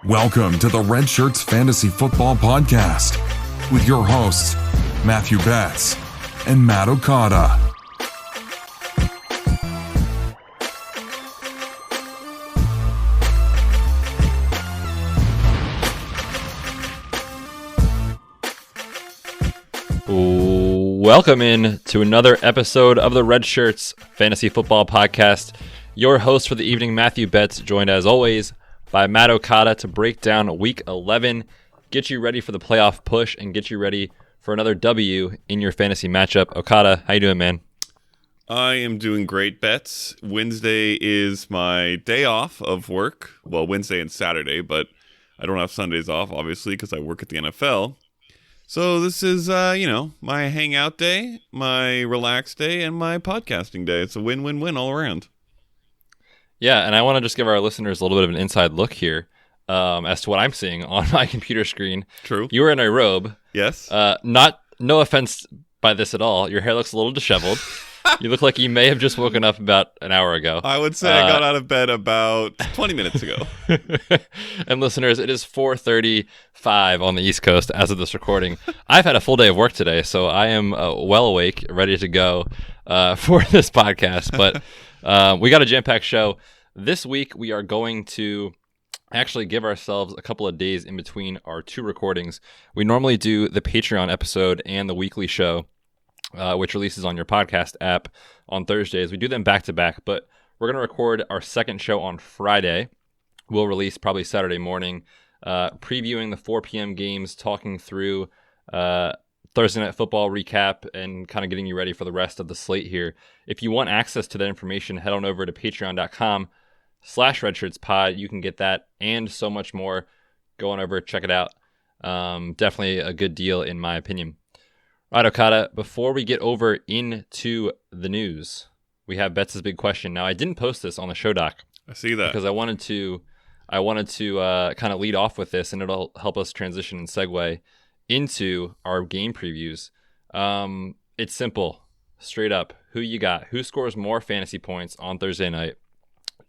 Welcome to the Redshirts Fantasy Football Podcast with your hosts, Matthew Betz and Matt Okada. Welcome in to another episode of the Redshirts Fantasy Football Podcast. Your host for the evening, Matthew Betz, joined as always by Matt Okada to break down Week 11, get you ready for the playoff push, and get you ready for another W in your fantasy matchup. Okada, how you doing, man? I am doing great, Betz. Wednesday is my day off of work. Well, Wednesday and Saturday, but I don't have Sundays off, obviously, because I work at the NFL. So this is, my hangout day, my relaxed day, and my podcasting day. It's a win-win-win all around. Yeah, and I want to just give our listeners a little bit of an inside look here as to what I'm seeing on my computer screen. True. You were in a robe. Yes. No offense by this at all. Your hair looks a little disheveled. You look like you may have just woken up about an hour ago. I would say I got out of bed about 20 minutes ago. And listeners, it is 4:35 on the East Coast as of this recording. I've had a full day of work today, so I am well awake, ready to go for this podcast. But we got a jam-packed show. This week, we are going to actually give ourselves a couple of days in between our two recordings. We normally do the Patreon episode and the weekly show, which releases on your podcast app on Thursdays. We do them back-to-back, but we're going to record our second show on Friday. We'll release probably Saturday morning, previewing the 4 p.m. games, talking through Thursday Night Football recap, and kind of getting you ready for the rest of the slate here. If you want access to that information, head on over to patreon.com/redshirtspod. You can get that and so much more. Go on over, check it out. Definitely a good deal in my opinion. All right, Okada, before we get over into the news, we have Betz's big question. Now, I didn't post this on the show doc. I see that. Because I wanted to kind of lead off with this, and it'll help us transition and segue into our game previews. It's simple, straight up. Who you got? Who scores more fantasy points on Thursday night?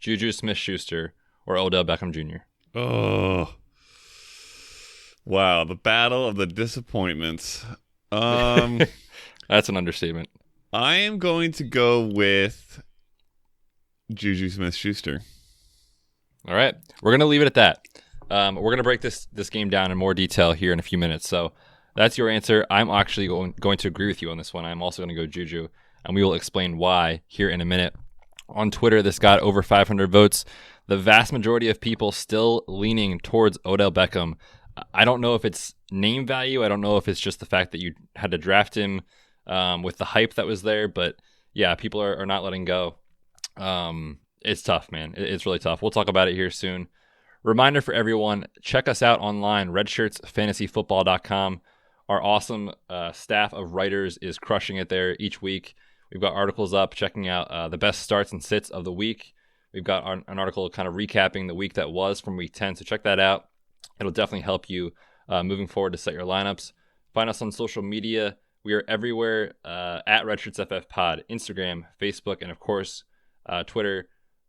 Juju Smith-Schuster or Odell Beckham Jr.? Oh, wow. The battle of the disappointments. That's an understatement. I am going to go with Juju Smith-Schuster. All right. We're going to leave it at that. We're going to break this game down in more detail here in a few minutes. So that's your answer. I'm actually going to agree with you on this one. I'm also going to go Juju, and we will explain why here in a minute. On Twitter, this got over 500 votes. The vast majority of people still leaning towards Odell Beckham. I don't know if it's name value. I don't know if it's just the fact that you had to draft him with the hype that was there. But yeah, people are not letting go. It's tough, man. It's really tough. We'll talk about it here soon. Reminder for everyone, check us out online, redshirtsfantasyfootball.com. Our awesome staff of writers is crushing it there each week. We've got articles up checking out the best starts and sits of the week. We've got an article kind of recapping the week that was from week 10, so check that out. It'll definitely help you moving forward to set your lineups. Find us on social media. We are everywhere at RedshirtsFFPod, Instagram, Facebook, and of course, Twitter.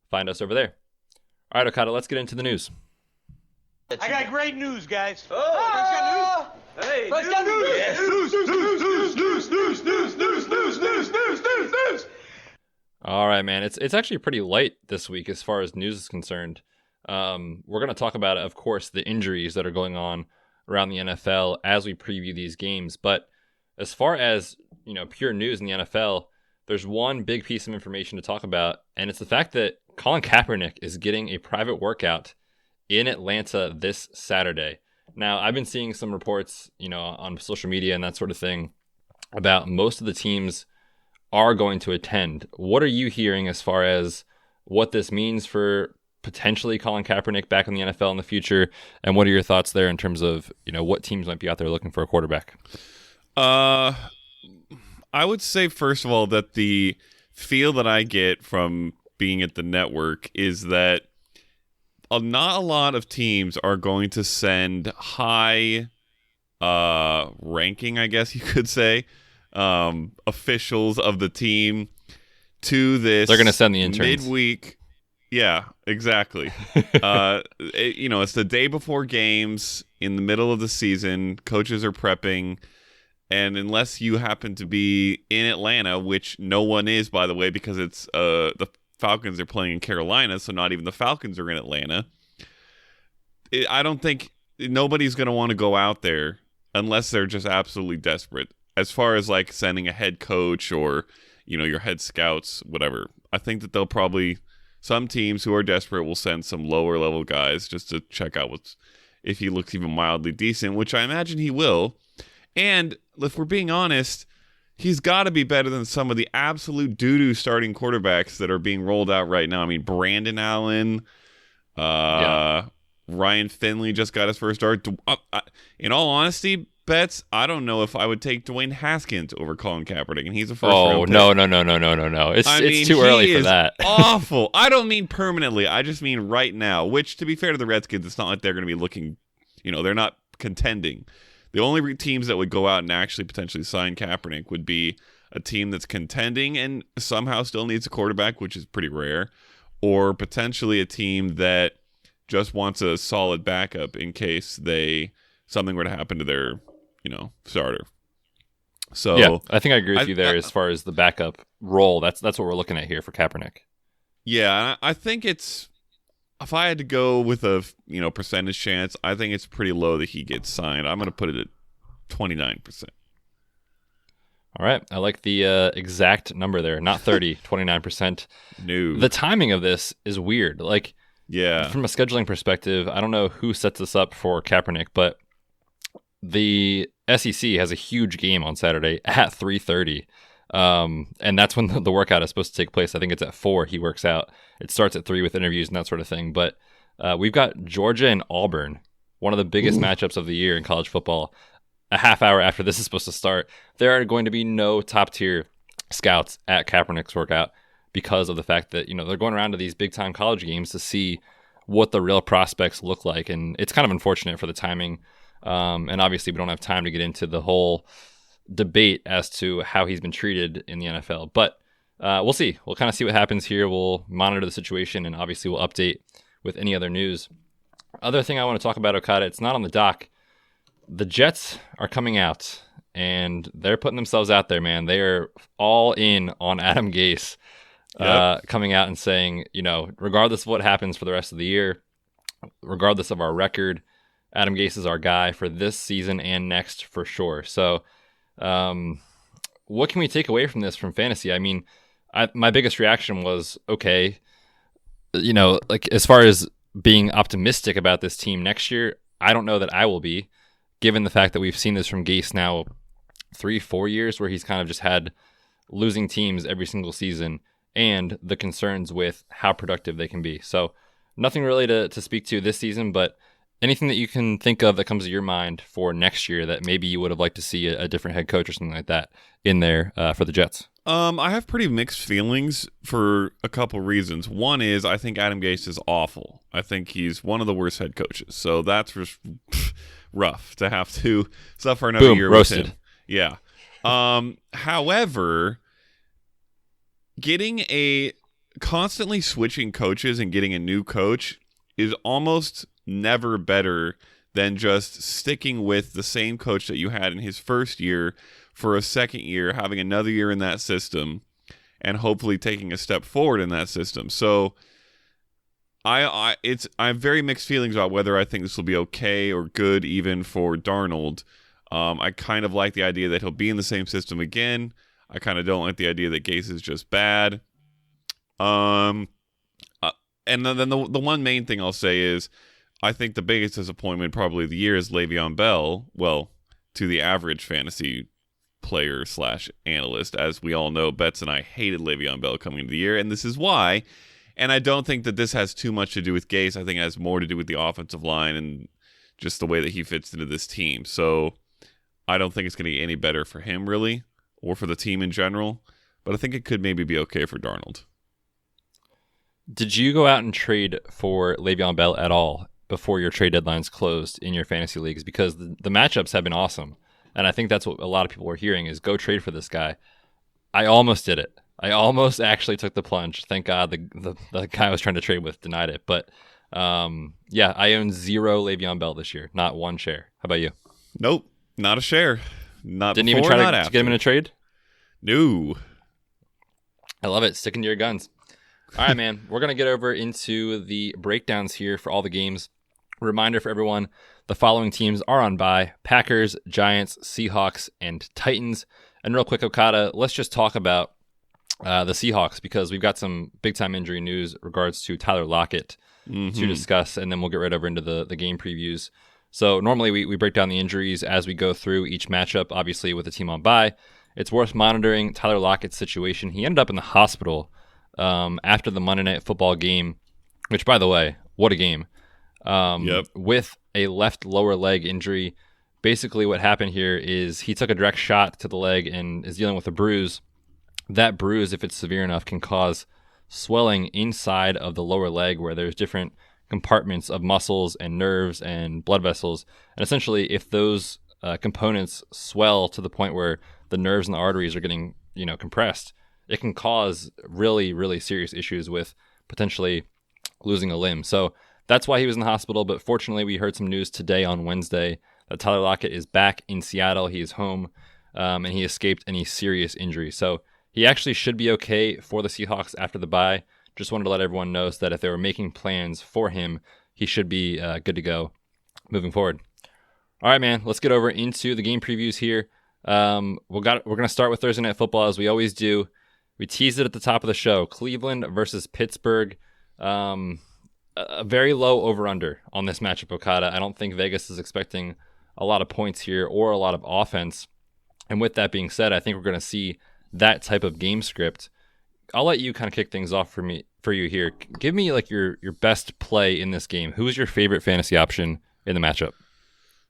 Find us over there. All right, Okada, let's get into the news. I got great news, guys. Oh, hey, Let's get news. Yes. News. All right, man. It's actually pretty light this week as far as news is concerned. We're going to talk about, of course, the injuries that are going on around the NFL as we preview these games. But as far as, pure news in the NFL, there's one big piece of information to talk about, and it's the fact that Colin Kaepernick is getting a private workout in Atlanta this Saturday. Now, I've been seeing some reports, on social media and that sort of thing about most of the teams are going to attend. What are you hearing as far as what this means for potentially Colin Kaepernick back in the NFL in the future? And what are your thoughts there in terms of, what teams might be out there looking for a quarterback? I would say, first of all, that the feel that I get from being at the network is that not a lot of teams are going to send high ranking, I guess you could say, officials of the team to this. They're going to send the interns. Midweek. Yeah, exactly. It's the day before games in the middle of the season. Coaches are prepping. And unless you happen to be in Atlanta, which no one is, by the way, because it's the Falcons are playing in Carolina, so not even the Falcons are in Atlanta. I don't think nobody's going to want to go out there unless they're just absolutely desperate. As far as like sending a head coach or, your head scouts, whatever. I think that they'll probably, some teams who are desperate will send some lower level guys just to check out if he looks even mildly decent, which I imagine he will. And if we're being honest, he's got to be better than some of the absolute doo-doo starting quarterbacks that are being rolled out right now. I mean, Brandon Allen, Ryan Finley just got his first start. In all honesty, Betts, I don't know if I would take Dwayne Haskins over Colin Kaepernick, and he's a first round pick. No. It's too early for that. Awful. I don't mean permanently. I just mean right now, which, to be fair to the Redskins, it's not like they're going to be looking, they're not contending. The only teams that would go out and actually potentially sign Kaepernick would be a team that's contending and somehow still needs a quarterback, which is pretty rare, or potentially a team that just wants a solid backup in case something were to happen to their, starter. So yeah, I think I agree with you there as far as the backup role. That's what we're looking at here for Kaepernick. Yeah, I think it's, if I had to go with a percentage chance, I think it's pretty low that he gets signed. I'm going to put it at 29%. All right. I like the exact number there. Not 30, 29%. No. The timing of this is weird. Like, yeah, from a scheduling perspective, I don't know who sets this up for Kaepernick, but the SEC has a huge game on Saturday at 3:30. And that's when the workout is supposed to take place. I think it's at 4 he works out. It starts at 3 with interviews and that sort of thing. But we've got Georgia and Auburn, one of the biggest matchups of the year in college football. A half hour after this is supposed to start, there are going to be no top-tier scouts at Kaepernick's workout because of the fact that, they're going around to these big-time college games to see what the real prospects look like. And it's kind of unfortunate for the timing. And obviously we don't have time to get into the whole debate as to how he's been treated in the NFL. But we'll see. We'll kind of see what happens here. We'll monitor the situation, and obviously we'll update with any other news. Other thing I want to talk about, Okada, it's not on the doc. The Jets are coming out, and they're putting themselves out there, man. They are all in on Adam Gase coming out and saying, regardless of what happens for the rest of the year, regardless of our record, Adam Gase is our guy for this season and next for sure. So what can we take away from this from fantasy? I mean, my biggest reaction was, okay, like as far as being optimistic about this team next year, I don't know that I will be, given the fact that we've seen this from Gase now 3-4 years where he's kind of just had losing teams every single season and the concerns with how productive they can be. So nothing really to speak to this season, but anything that you can think of that comes to your mind for next year that maybe you would have liked to see a different head coach or something like that in there for the Jets? I have pretty mixed feelings for a couple reasons. One is I think Adam Gase is awful. I think he's one of the worst head coaches. So that's just rough to have to suffer another year roasted. with him. Yeah. However, getting constantly switching coaches and getting a new coach is almost never better than just sticking with the same coach that you had in his first year for a second year, having another year in that system, and hopefully taking a step forward in that system. So I have very mixed feelings about whether I think this will be okay or good even for Darnold. I kind of like the idea that he'll be in the same system again. I kind of don't like the idea that Gase is just bad. And then the one main thing I'll say is I think the biggest disappointment probably of the year is Le'Veon Bell. Well, to the average fantasy player / analyst. As we all know, Betts and I hated Le'Veon Bell coming into the year, and this is why. And I don't think that this has too much to do with Gase. I think it has more to do with the offensive line and just the way that he fits into this team. So I don't think it's going to get any better for him, really, or for the team in general. But I think it could maybe be okay for Darnold. Did you go out and trade for Le'Veon Bell at all before your trade deadlines closed in your fantasy leagues? Because the matchups have been awesome. And I think that's what a lot of people are hearing is go trade for this guy. I almost did it. I almost actually took the plunge. Thank God the guy I was trying to trade with denied it. But yeah, I own 0 Le'Veon Bell this year, not 1 share. How about you? Nope, not a share. Not Didn't before, even try not to after. get him in a trade? No. I love it. Sticking to your guns. All right, man. We're going to get over into the breakdowns here for all the games. Reminder for everyone, the following teams are on bye: Packers, Giants, Seahawks, and Titans. And real quick, Okada, let's just talk about the Seahawks, because we've got some big-time injury news regards to Tyler Lockett to discuss, and then we'll get right over into the game previews. So normally we break down the injuries as we go through each matchup, obviously with the team on bye. It's worth monitoring Tyler Lockett's situation. He ended up in the hospital after the Monday Night Football game, which, by the way, what a game. With a left lower leg injury. Basically what happened here is he took a direct shot to the leg and is dealing with a bruise. That bruise, if it's severe enough, can cause swelling inside of the lower leg where there's different compartments of muscles and nerves and blood vessels. And essentially, if those components swell to the point where the nerves and the arteries are getting, compressed, it can cause really, really serious issues with potentially losing a limb. So that's why he was in the hospital. But fortunately, we heard some news today on Wednesday that Tyler Lockett is back in Seattle. He is home, and he escaped any serious injury. So he actually should be okay for the Seahawks after the bye. Just wanted to let everyone know so that if they were making plans for him, he should be good to go moving forward. All right, man, let's get over into the game previews here. We're going to start with Thursday Night Football, as we always do. We teased it at the top of the show. Cleveland versus Pittsburgh. A very low over-under on this matchup, Okada. I don't think Vegas is expecting a lot of points here or a lot of offense. And with that being said, I think we're going to see that type of game script. I'll let you kind of kick things off for you here. Give me like your best play in this game. Who is your favorite fantasy option in the matchup?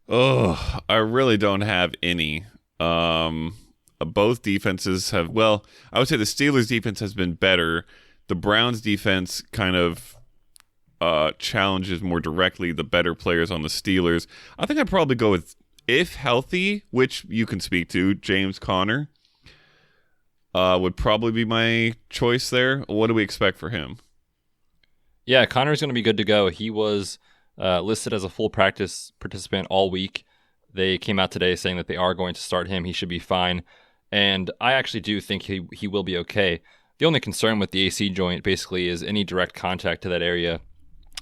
Oh, I really don't have any. Both defenses have, well, I would say the Steelers defense has been better. The Browns defense kind of challenges more directly the better players on the Steelers. I think I'd probably go with, if healthy, which you can speak to, James Conner would probably be my choice there. What do we expect for him? Yeah, Conner's going to be good to go. He was listed as a full practice participant all week. They came out today saying that they are going to start him. He should be fine. And I actually do think he will be okay. The only concern with the AC joint basically is any direct contact to that area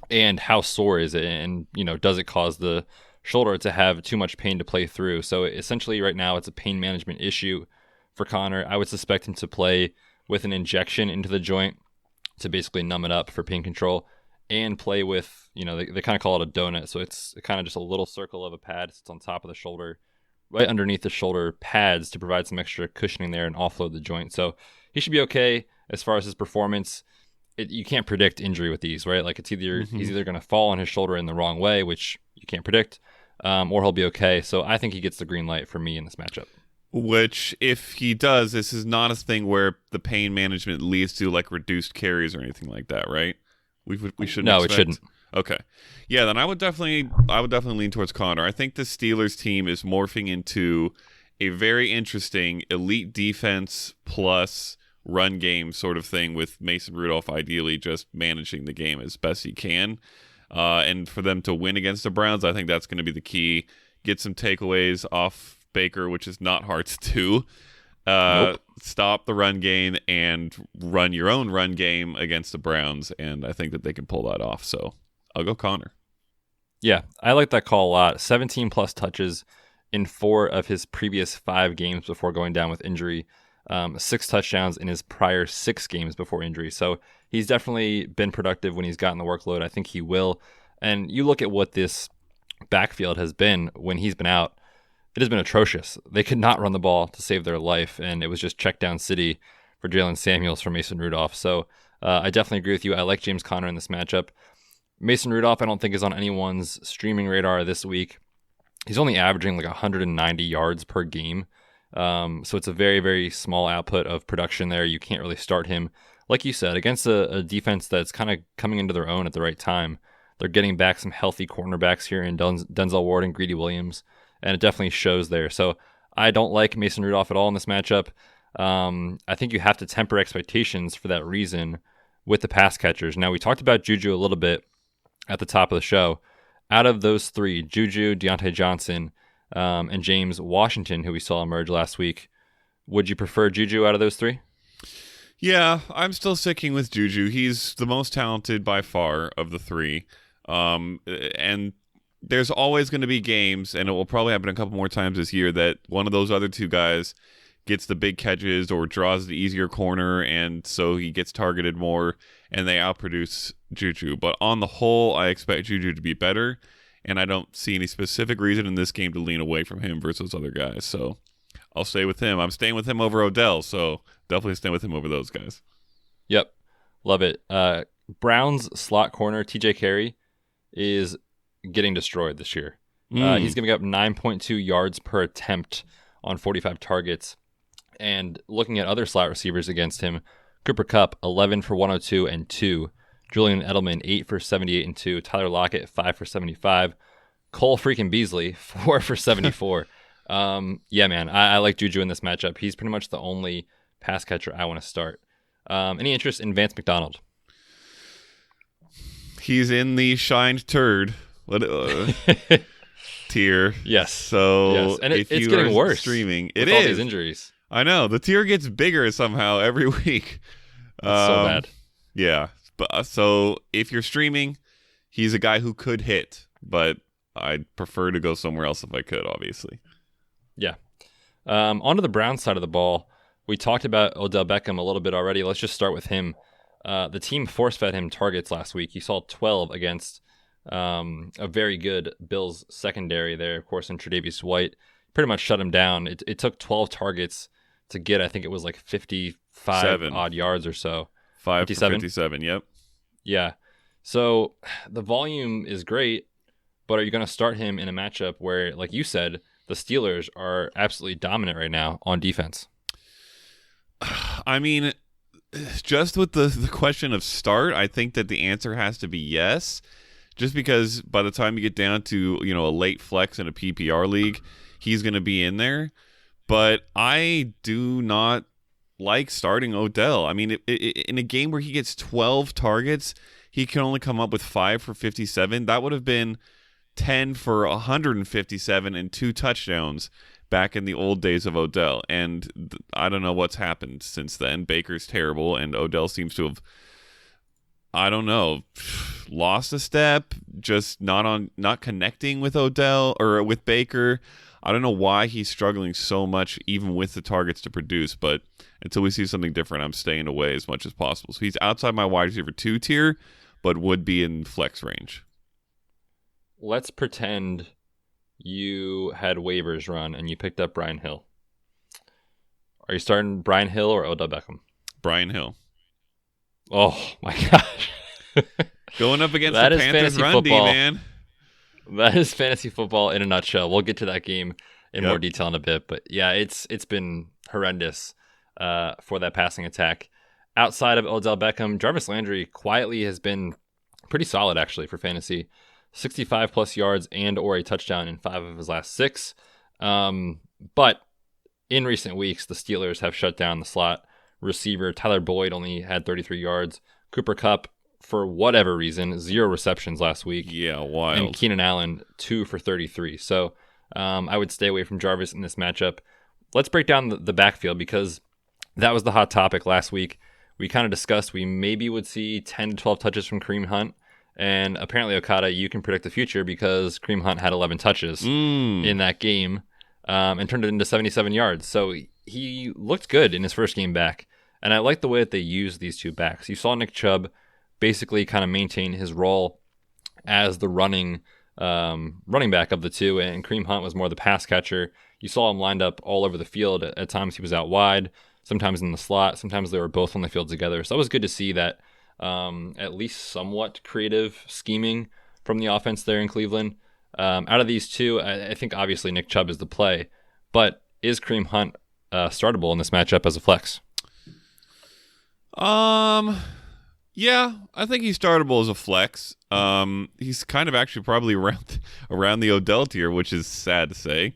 and how sore is it, and does it cause the shoulder to have too much pain to play through. So essentially right now it's a pain management issue for Conner. I would suspect him to play with an injection into the joint to basically numb it up for pain control, and play with, they kind of call it a donut. So it's kind of just a little circle of a pad. It's on top of the shoulder, right underneath the shoulder pads, to provide some extra cushioning there and offload the joint. So he should be okay as far as his performance. You can't predict injury with these, right? Like he's either going to fall on his shoulder in the wrong way, which you can't predict, or he'll be okay. So I think he gets the green light for me in this matchup. Which, if he does, this is not a thing where the pain management leads to like reduced carries or anything like that, right? We shouldn't. No, expect... it shouldn't. Okay, yeah, then I would definitely lean towards Conner. I think the Steelers team is morphing into a very interesting elite defense plus run game sort of thing, with Mason Rudolph ideally just managing the game as best he can. And for them to win against the Browns, I think that's going to be the key. Get some takeaways off Baker, which is not hard to do. Nope. Stop the run game and run your own run game against the Browns, and I think that they can pull that off. So I'll go Conner. Yeah, I like that call a lot. 17 plus touches in 4 of his previous 5 games before going down with injury. 6 touchdowns in his prior 6 games before injury. So he's definitely been productive when he's gotten the workload. I think he will. And you look at what this backfield has been when he's been out. It has been atrocious. They could not run the ball to save their life, and it was just check down city for Jalen Samuels for Mason Rudolph. So I definitely agree with you. I like James Conner in this matchup. Mason Rudolph, I don't think, is on anyone's streaming radar this week. He's only averaging like 190 yards per game. So it's a very, very small output of production there. You can't really start him, like you said, against a defense that's kind of coming into their own at the right time. They're getting back some healthy cornerbacks here in Denzel Ward and Greedy Williams, and it definitely shows there. So I don't like Mason Rudolph at all in this matchup. I think you have to temper expectations for that reason with the pass catchers. Now, we talked about Juju a little bit at the top of the show. Out of those three, Juju, Deontay Johnson, and James Washington, who we saw emerge last week, would you prefer Juju out of those three? Yeah, I'm still sticking with Juju. He's the most talented by far of the three. And there's always going to be games, and it will probably happen a couple more times this year, that one of those other two guys gets the big catches or draws the easier corner, and so he gets targeted more, and they outproduce Juju. But on the whole, I expect Juju to be better, and I don't see any specific reason in this game to lean away from him versus other guys. So I'll stay with him. I'm staying with him over Odell, so definitely staying with him over those guys. Yep. Love it. Browns slot corner TJ Carey is getting destroyed this year. He's giving up 9.2 yards per attempt on 45 targets. And looking at other slot receivers against him, Cooper Kupp, 11 for 102 and 2. Julian Edelman, 8 for 78 and 2. Tyler Lockett, 5 for 75. Cole freaking Beasley, 4 for 74. Yeah, man, I like Juju in this matchup. He's pretty much the only pass catcher I want to start. Any interest in Vance McDonald? He's in the shined turd tier. Yes. So yes. And if it's you getting are worse. Streaming, with it all is. These injuries. I know the tier gets bigger somehow every week. It's so bad. Yeah. But so if you're streaming, he's a guy who could hit, but I'd prefer to go somewhere else if I could, obviously. Yeah. Onto the Browns side of the ball. We talked about Odell Beckham a little bit already. Let's just start with him. The team force-fed him targets last week. He saw 12 against a very good Bills secondary there, of course, and Tre'Davious White. Pretty much shut him down. It took 12 targets to get, I think it was like 55 odd yards or so. 5 for 57, yep. Yeah. So the volume is great, but are you going to start him in a matchup where, like you said, the Steelers are absolutely dominant right now on defense? I mean, just with the question of start, I think that the answer has to be yes. Just because by the time you get down to, a late flex in a PPR league, he's going to be in there. But I do not like starting Odell. I mean, in a game where he gets 12 targets, he can only come up with 5 for 57. That would have been 10 for 157 and 2 touchdowns back in the old days of Odell. And I don't know what's happened since then. Baker's terrible, and Odell seems to have, I don't know, lost a step, just not connecting with Odell or with Baker. I don't know why he's struggling so much, even with the targets to produce, but until we see something different, I'm staying away as much as possible. So he's outside my wide receiver 2 tier, but would be in flex range. Let's pretend you had waivers run and you picked up Brian Hill. Are you starting Brian Hill or Odell Beckham? Brian Hill. Oh, my gosh. Going up against the Panthers run D, man. That is fantasy football in a nutshell. We'll get to that game in more detail in a bit. But yeah, it's been horrendous for that passing attack. Outside of Odell Beckham, Jarvis Landry quietly has been pretty solid, actually, for fantasy. 65 plus yards and or a touchdown in 5 of his last 6. But in recent weeks, the Steelers have shut down the slot receiver. Tyler Boyd only had 33 yards. Cooper Kupp, for whatever reason, 0 receptions last week. Yeah, wild. And Keenan Allen, 2 for 33. So I would stay away from Jarvis in this matchup. Let's break down the backfield, because that was the hot topic last week. We kind of discussed we maybe would see 10 to 12 touches from Kareem Hunt. And apparently, Okada, you can predict the future, because Kareem Hunt had 11 touches in that game and turned it into 77 yards. So he looked good in his first game back. And I like the way that they used these two backs. You saw Nick Chubb basically kind of maintain his role as the running back of the two, and Kareem Hunt was more the pass catcher. You saw him lined up all over the field. At times he was out wide, sometimes in the slot, sometimes they were both on the field together. So it was good to see that at least somewhat creative scheming from the offense there in Cleveland. Out of these two, I think obviously Nick Chubb is the play, but is Kareem Hunt startable in this matchup as a flex? Yeah, I think he's startable as a flex. He's kind of actually probably around the Odell tier, which is sad to say.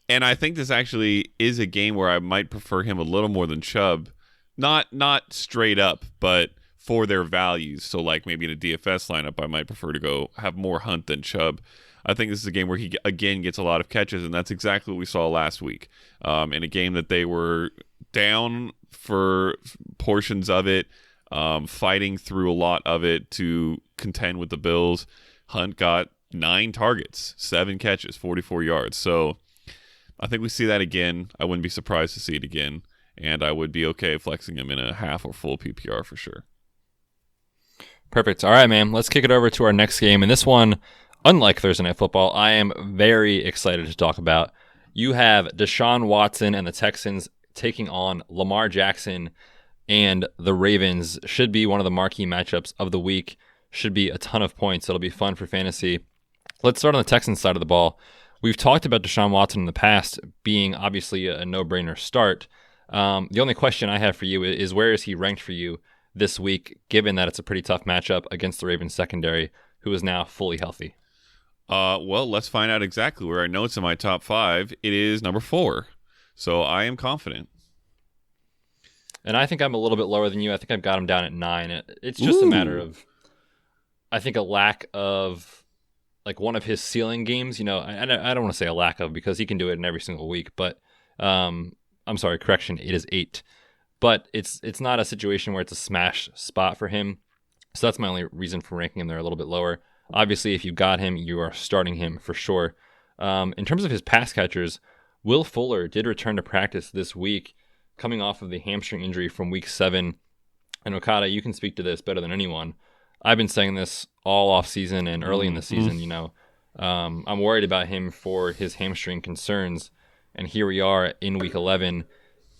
And I think this actually is a game where I might prefer him a little more than Chubb. Not straight up, but for their values. So like maybe in a DFS lineup, I might prefer to go have more Hunt than Chubb. I think this is a game where he, again, gets a lot of catches, and that's exactly what we saw last week. In a game that they were down for portions of it, fighting through a lot of it to contend with the Bills. Hunt got 9 targets, 7 catches, 44 yards. So I think we see that again. I wouldn't be surprised to see it again, and I would be okay flexing him in a half or full PPR for sure. Perfect. All right, man. Let's kick it over to our next game. And this one, unlike Thursday Night Football, I am very excited to talk about. You have Deshaun Watson and the Texans taking on Lamar Jackson and the Ravens. Should be one of the marquee matchups of the week. Should be a ton of points. It'll be fun for fantasy. Let's start on the Texans side of the ball. We've talked about Deshaun Watson in the past being obviously a no-brainer start. The only question I have for you is where is he ranked for you this week, given that it's a pretty tough matchup against the Ravens secondary, who is now fully healthy? Well, let's find out exactly where. I know it's in my top 5. It is number 4. So I am confident. And I think I'm a little bit lower than you. I think I've got him down at 9. It's just a matter of, I think, a lack of, like, one of his ceiling games. You know, I don't want to say a lack of, because he can do it in every single week. But, I'm sorry, correction, it is 8. But it's not a situation where it's a smash spot for him. So that's my only reason for ranking him there a little bit lower. Obviously, if you got him, you are starting him for sure. In terms of his pass catchers, Will Fuller did return to practice this week, coming off of the hamstring injury from week 7. And Okada, you can speak to this better than anyone. I've been saying this all off season and early in the season, you know. I'm worried about him for his hamstring concerns. And here we are in week 11.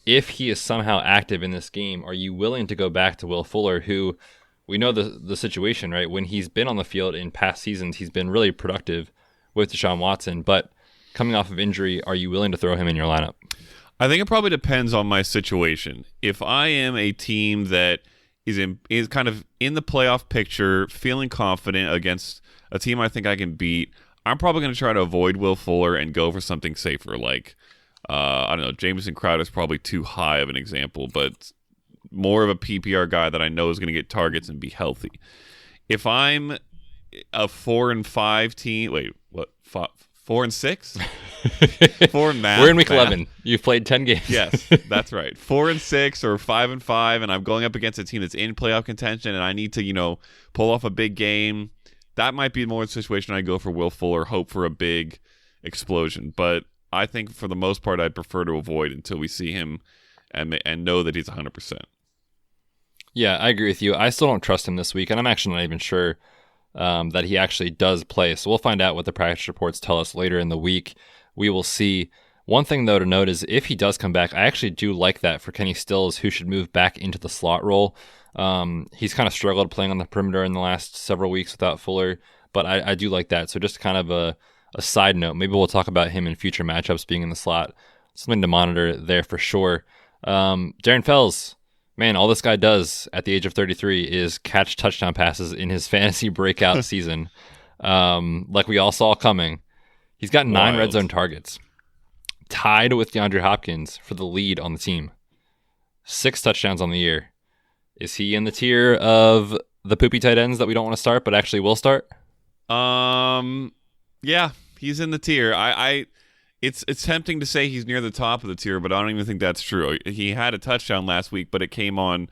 If he is somehow active in this game, are you willing to go back to Will Fuller, who we know the situation, right? When he's been on the field in past seasons, he's been really productive with Deshaun Watson. But coming off of injury, are you willing to throw him in your lineup? I think it probably depends on my situation. If I am a team that is kind of in the playoff picture, feeling confident against a team I think I can beat, I'm probably going to try to avoid Will Fuller and go for something safer, like I don't know, Jamison Crowder's probably too high of an example, but more of a PPR guy that I know is going to get targets and be healthy. If I'm a 4-5 team, wait, what? 4-6? 4 math. We're in week 11. You've played 10 games. Yes, that's right. 4-6 or 5-5, and I'm going up against a team that's in playoff contention, and I need to, you know, pull off a big game. That might be more the situation I go for Will Fuller, hope for a big explosion. But I think for the most part, I'd prefer to avoid until we see him and know that he's 100%. Yeah, I agree with you. I still don't trust him this week, and I'm actually not even sure that he actually does play. So we'll find out what the practice reports tell us later in the week. We will see. One thing, though, to note is if he does come back, I actually do like that for Kenny Stills, who should move back into the slot role. He's kind of struggled playing on the perimeter in the last several weeks without Fuller, but I do like that. So just kind of a side note, maybe we'll talk about him in future matchups being in the slot. Something to monitor there for sure. Darren Fells, man, all this guy does at the age of 33 is catch touchdown passes in his fantasy breakout season, like we all saw coming. He's got 9 red zone targets, tied with DeAndre Hopkins for the lead on the team. 6 touchdowns on the year. Is he in the tier of the poopy tight ends that we don't want to start, but actually will start? Yeah, he's in the tier. It's tempting to say he's near the top of the tier, but I don't even think that's true. He had a touchdown last week, but it came on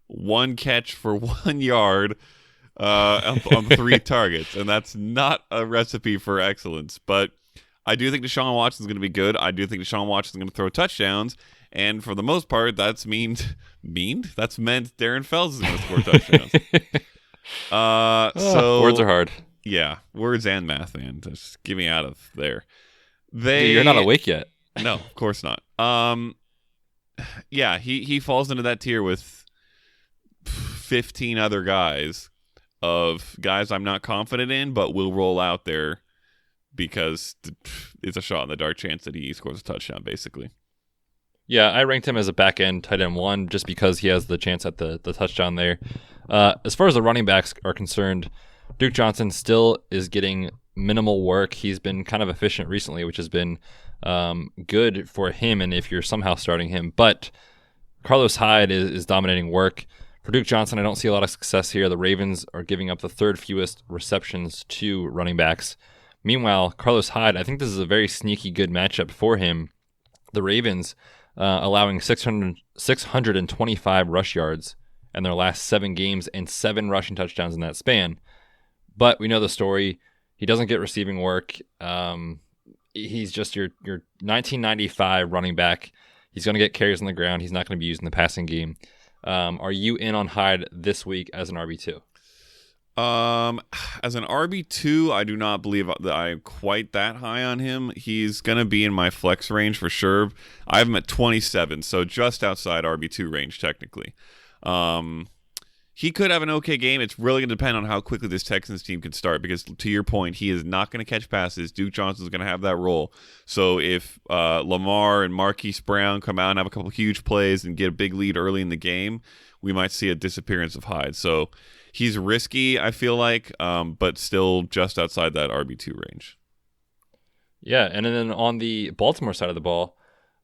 1 catch for 1 yard on 3 targets, and that's not a recipe for excellence. But I do think Deshaun Watson's going to be good. I do think Deshaun Watson's going to throw touchdowns, and for the most part, that's meant Darren Fells is going to score touchdowns. So words are hard. Yeah, words and math, man. Just get me out of there. You're not awake yet. No, of course not. Yeah, he falls into that tier with 15 other guys of guys I'm not confident in, but will roll out there because it's a shot in the dark chance that he scores a touchdown, basically. Yeah, I ranked him as a back end tight end 1 just because he has the chance at the touchdown there. As far as the running backs are concerned, Duke Johnson still is getting minimal work. He's been kind of efficient recently, which has been good for him, and if you're somehow starting him. But Carlos Hyde is dominating work. For Duke Johnson, I don't see a lot of success here. The Ravens are giving up the third fewest receptions to running backs. Meanwhile, Carlos Hyde, I think this is a very sneaky good matchup for him. The Ravens allowing 625 rush yards in their last 7 games and 7 rushing touchdowns in that span. But we know the story. He doesn't get receiving work. He's just your 1995 running back. He's going to get carries on the ground. He's not going to be used in the passing game. Are you in on Hyde this week as an RB2? As an RB2, I do not believe that I'm quite that high on him. He's going to be in my flex range for sure. I have him at 27, so just outside RB2 range technically. He could have an okay game. It's really going to depend on how quickly this Texans team can start because, to your point, he is not going to catch passes. Duke Johnson's going to have that role. So if Lamar and Marquise Brown come out and have a couple huge plays and get a big lead early in the game, we might see a disappearance of Hyde. So he's risky, I feel like, but still just outside that RB2 range. Yeah, and then on the Baltimore side of the ball,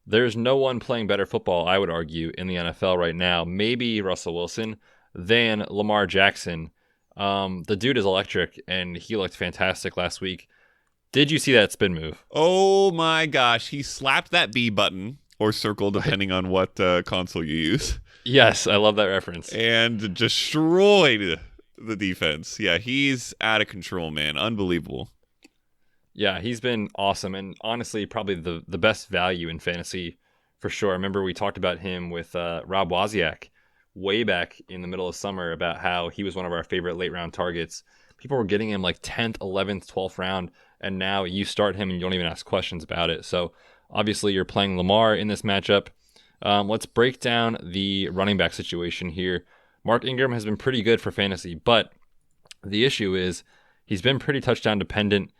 there's no one playing better football, I would argue, in the NFL right now. Maybe Russell Wilson than Lamar Jackson. The dude is electric, and he looked fantastic last week. Did you see that spin move? Oh my gosh, he slapped that B button or circle, depending on what console you use. Yes, I love that reference. And destroyed the defense. Yeah, he's out of control, man. Unbelievable. Yeah, he's been awesome, and honestly, probably the best value in fantasy for sure. I remember we talked about him with Rob Wozniak way back in the middle of summer about how he was one of our favorite late round targets. People were getting him like 10th, 11th, 12th round, and now you start him and you don't even ask questions about it. So obviously you're playing Lamar in this matchup. Let's break down the running back situation here. Mark Ingram has been pretty good for fantasy, but the issue is he's been pretty touchdown dependent.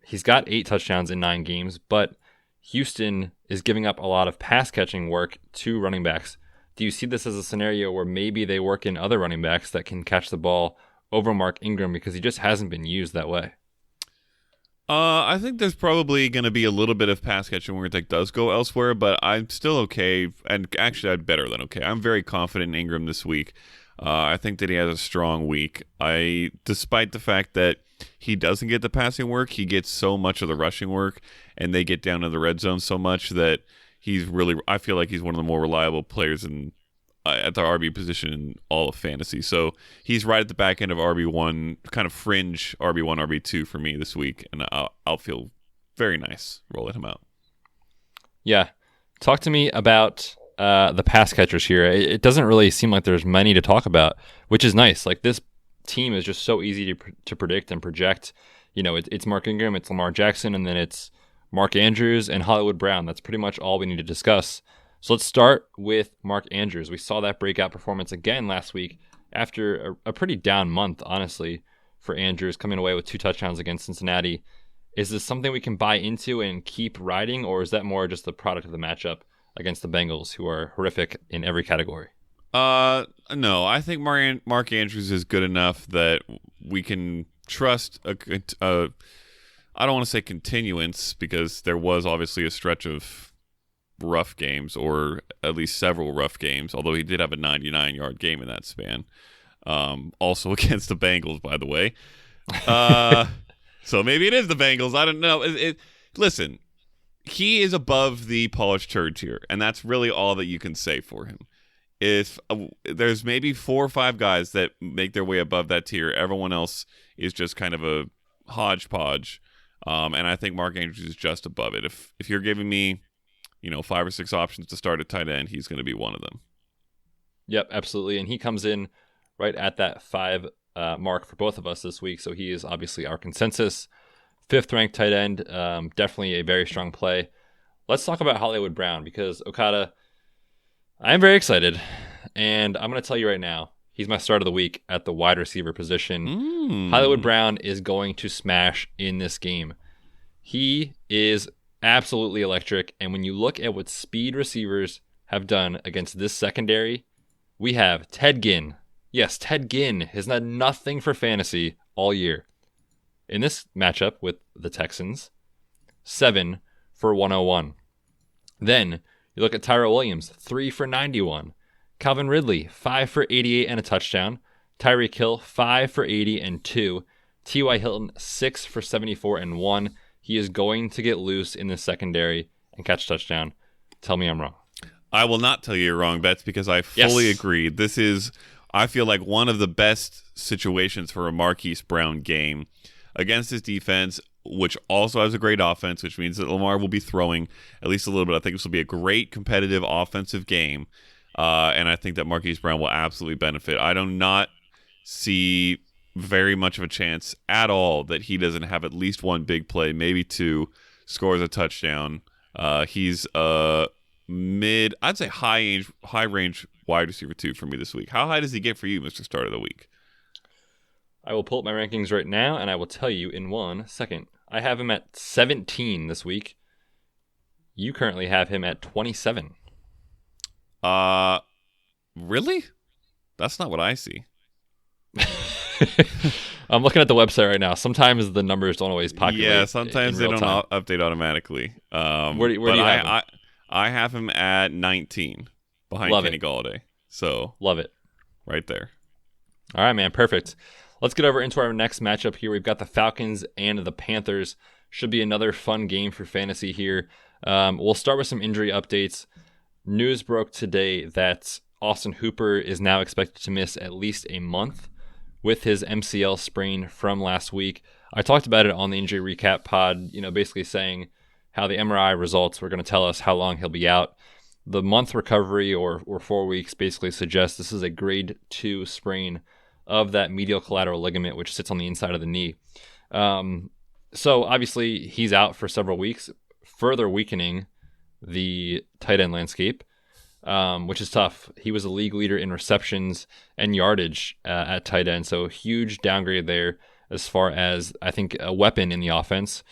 He's got 8 touchdowns in 9 games, but Houston is giving up a lot of pass catching work to running backs. Do you see this as a scenario where maybe they work in other running backs that can catch the ball over Mark Ingram because he just hasn't been used that way? I think there's probably going to be a little bit of pass catching where it does go elsewhere, but I'm still okay, and actually I'm better than okay. I'm very confident in Ingram this week. I think that he has a strong week. Despite the fact that he doesn't get the passing work, he gets so much of the rushing work, and they get down to the red zone so much that I feel like he's one of the more reliable players at the RB position in all of fantasy. So he's right at the back end of RB1, kind of fringe RB1, RB2 for me this week, and I'll feel very nice rolling him out. Yeah. Talk to me about the pass catchers here. It doesn't really seem like there's many to talk about, which is nice. Like, this team is just so easy to predict and project. You know, it's Mark Ingram, it's Lamar Jackson, and then it's Mark Andrews and Hollywood Brown. That's pretty much all we need to discuss. So let's start with Mark Andrews. We saw that breakout performance again last week after a pretty down month, honestly, for Andrews, coming away with 2 touchdowns against Cincinnati. Is this something we can buy into and keep riding, or is that more just the product of the matchup against the Bengals, who are horrific in every category? No, I think Mark Andrews is good enough that we can trust I don't want to say continuance, because there was obviously a stretch of rough games, or at least several rough games, although he did have a 99-yard game in that span. Also against the Bengals, by the way. So maybe it is the Bengals. I don't know. Listen, he is above the polished turd tier, and that's really all that you can say for him. If there's maybe 4 or 5 guys that make their way above that tier, everyone else is just kind of a hodgepodge. And I think Mark Andrews is just above it. If you're giving me, 5 or 6 options to start at tight end, he's going to be one of them. Yep, absolutely. And he comes in right at that 5 mark for both of us this week. So he is obviously our consensus 5th ranked tight end. Definitely a very strong play. Let's talk about Hollywood Brown, because Okada, I'm very excited. And I'm going to tell you right now, he's my start of the week at the wide receiver position. Hollywood Brown is going to smash in this game. He is absolutely electric. And when you look at what speed receivers have done against this secondary, we have Ted Ginn. Yes, Ted Ginn has done nothing for fantasy all year. in this matchup with the Texans, 7 for 101. Then you look at Tyrell Williams, 3 for 91. Calvin Ridley, 5 for 88 and a touchdown. Tyreek Hill, 5 for 80 and 2. T.Y. Hilton, 6 for 74 and 1. He is going to get loose in the secondary and catch a touchdown. Tell me I'm wrong. I will not tell you you're wrong, Betz, because I fully agree. This is, I feel like, one of the best situations for a Marquise Brown game against his defense, which also has a great offense, which means that Lamar will be throwing at least a little bit. I think this will be a great competitive offensive game, and I think that Marquise Brown will absolutely benefit. I do not see very much of a chance at all that he doesn't have at least one big play, maybe two, scores a touchdown. He's I'd say high range wide receiver 2 for me this week. How high does he get for you, Mr. Start of the Week? I will pull up my rankings right now, and I will tell you in 1 second. I have him at 17 this week. You currently have him at 27. Really? That's not what I see. I'm looking at the website right now. Sometimes the numbers don't always populate. Yeah, sometimes they don't update automatically. Where do you have him? I have him at 19 behind Kenny Golladay. So love it. Right there. All right, man. Perfect. Let's get over into our next matchup here. We've got the Falcons and the Panthers. Should be another fun game for fantasy here. We'll start with some injury updates. News broke today that Austin Hooper is now expected to miss at least a month with his MCL sprain from last week. I talked about it on the injury recap pod, basically saying how the MRI results were going to tell us how long he'll be out. The month recovery or 4 weeks basically suggests this is a grade 2 sprain of that medial collateral ligament, which sits on the inside of the knee. So obviously he's out for several weeks, further weakening the tight end landscape, which is tough. He was a league leader in receptions and yardage at tight end, so huge downgrade there as far as, I think, a weapon in the offense.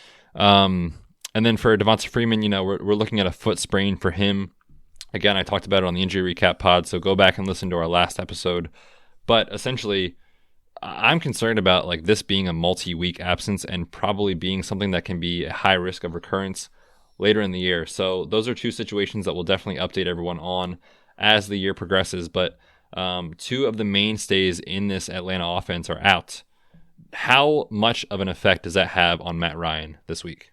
And then for Devonta Freeman, we're looking at a foot sprain for him. Again, I talked about it on the injury recap pod, so go back and listen to our last episode. But essentially, I'm concerned about this being a multi-week absence and probably being something that can be a high risk of recurrence later in the year. So those are two situations that we'll definitely update everyone on as the year progresses. But 2 of the mainstays in this Atlanta offense are out. How much of an effect does that have on Matt Ryan this week?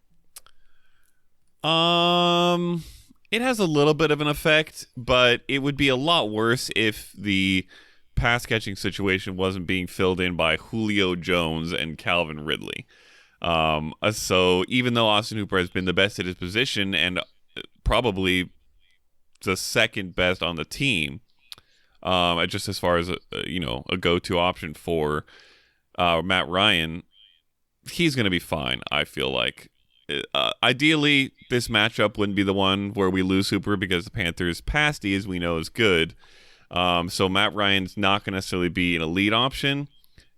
It has a little bit of an effect, but it would be a lot worse if the pass catching situation wasn't being filled in by Julio Jones and Calvin Ridley. So even though Austin Hooper has been the best at his position and probably the second best on the team, just as far as a go-to option for Matt Ryan, he's going to be fine. I feel like. Ideally, this matchup wouldn't be the one where we lose Hooper because the Panthers' pass D, as we know, is good. So Matt Ryan's not going to necessarily be an elite option,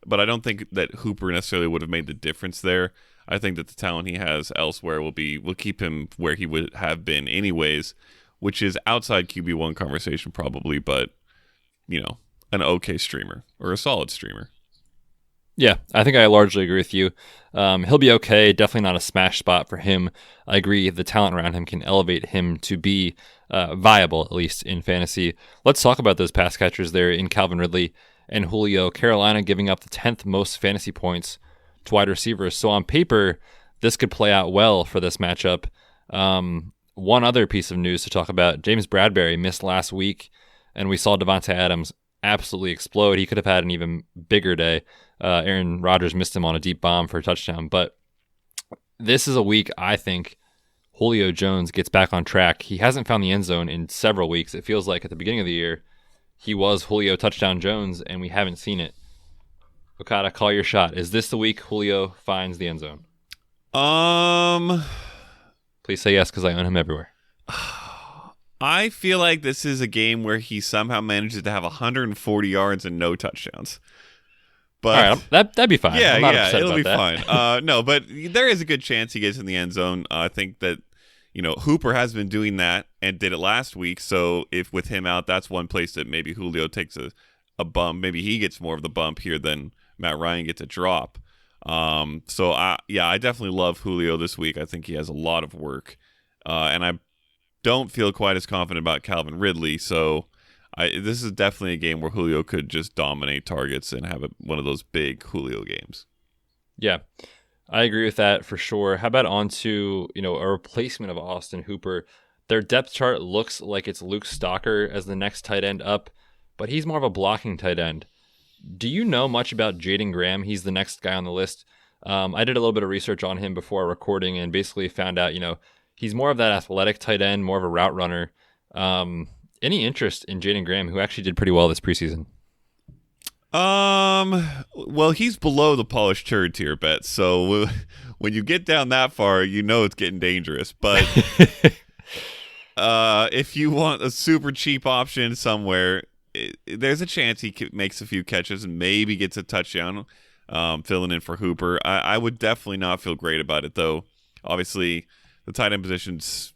but I don't think that Hooper necessarily would have made the difference there. I think that the talent he has elsewhere will keep him where he would have been anyways, which is outside QB1 conversation probably, but an okay streamer or a solid streamer. Yeah, I think I largely agree with you. He'll be okay. Definitely not a smash spot for him. I agree the talent around him can elevate him to be viable, at least in fantasy. Let's talk about those pass catchers there in Calvin Ridley and Julio. Carolina giving up the 10th most fantasy points to wide receivers. So on paper, this could play out well for this matchup. One other piece of news to talk about, James Bradberry missed last week, and we saw Devontae Adams absolutely explode. He could have had an even bigger day. Aaron Rodgers missed him on a deep bomb for a touchdown. But this is a week, I think, Julio Jones gets back on track. He hasn't found the end zone in several weeks. It feels like at the beginning of the year, he was Julio touchdown Jones, and we haven't seen it. Okada, call your shot. Is this the week Julio finds the end zone? Please say yes, because I own him everywhere. I feel like this is a game where he somehow manages to have 140 yards and no touchdowns. But all right, that'd be fine. Yeah, it'll be fine. No, but there is a good chance he gets in the end zone. I think that Hooper has been doing that and did it last week. So if with him out, that's one place that maybe Julio takes a bump. Maybe he gets more of the bump here than Matt Ryan gets a drop. I definitely love Julio this week. I think he has a lot of work. And I don't feel quite as confident about Calvin Ridley. So this is definitely a game where Julio could just dominate targets and have one of those big Julio games. Yeah, I agree with that for sure. How about on to, a replacement of Austin Hooper? Their depth chart looks like it's Luke Stalker as the next tight end up, but he's more of a blocking tight end. Do you know much about Jaden Graham? He's the next guy on the list. I did a little bit of research on him before recording and basically found out, he's more of that athletic tight end, more of a route runner. Any interest in Jaden Graham, who actually did pretty well this preseason? Well, he's below the polished turd tier, Bet. So when you get down that far, it's getting dangerous. But if you want a super cheap option somewhere, there's a chance he makes a few catches and maybe gets a touchdown, filling in for Hooper. I would definitely not feel great about it, though. Obviously, the tight end position's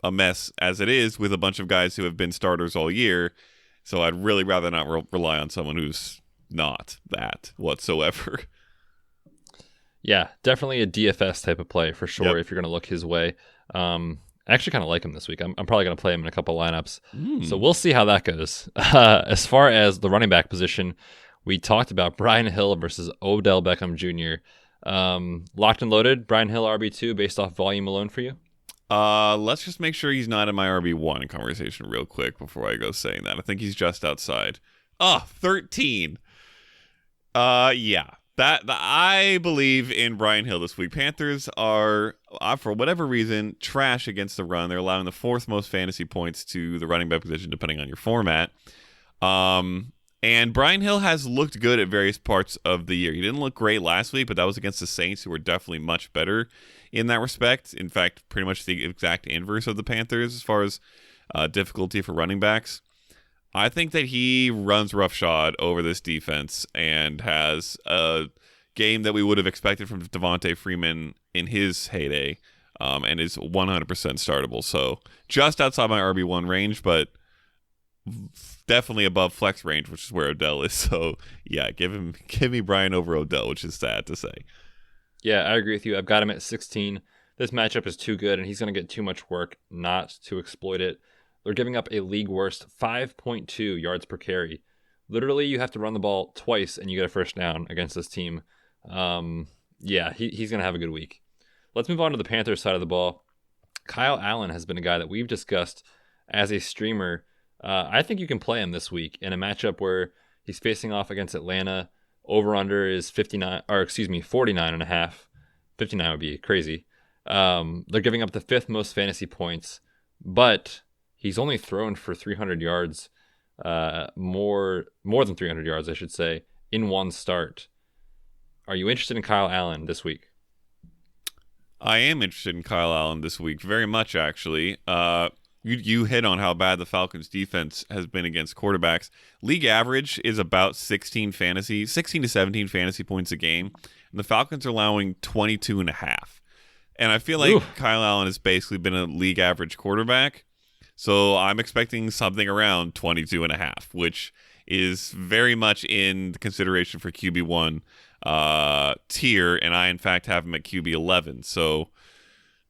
a mess as it is with a bunch of guys who have been starters all year. So I'd really rather not rely on someone who's not that whatsoever. Yeah, definitely a DFS type of play for sure. If you're going to look his way. I actually kind of like him this week. I'm probably going to play him in a couple lineups. So we'll see how that goes. As far as the running back position, we talked about Brian Hill versus Odell Beckham Jr. Locked and loaded, Brian Hill RB2 based off volume alone for you? Let's just make sure he's not in my RB1 conversation real quick before I go saying that. I think he's just outside. 13. Yeah. I believe in Brian Hill this week. Panthers are, for whatever reason, trash against the run. They're allowing the fourth most fantasy points to the running back position, depending on your format. And Brian Hill has looked good at various parts of the year. He didn't look great last week, but that was against the Saints, who were definitely much better in that respect. In fact, pretty much the exact inverse of the Panthers as far as difficulty for running backs. I think that he runs roughshod over this defense and has a game that we would have expected from Devontae Freeman in his heyday, and is 100% startable. So just outside my RB1 range, but definitely above flex range, which is where Odell is. So yeah, give me Brian over Odell, which is sad to say. Yeah, I agree with you. I've got him at 16. This matchup is too good, and he's going to get too much work not to exploit it. They're giving up a league worst 5.2 yards per carry. Literally, you have to run the ball twice and you get a first down against this team. He's going to have a good week. Let's move on to the Panthers side of the ball. Kyle Allen has been a guy that we've discussed as a streamer. I think you can play him this week in a matchup where he's facing off against Atlanta. Over-under is 49.5. 59 would be crazy. They're giving up the fifth most fantasy points, but he's only thrown for 300 yards, more than 300 yards, I should say, in one start. Are you interested in Kyle Allen this week? I am interested in Kyle Allen this week, very much actually. You hit on how bad the Falcons defense has been against quarterbacks. League average is about 16 to 17 fantasy points a game, and the Falcons are allowing 22.5. And I feel like Kyle Allen has basically been a league average quarterback. So I'm expecting something around 22.5, which is very much in consideration for QB1 tier, and I in fact have him at QB 11. So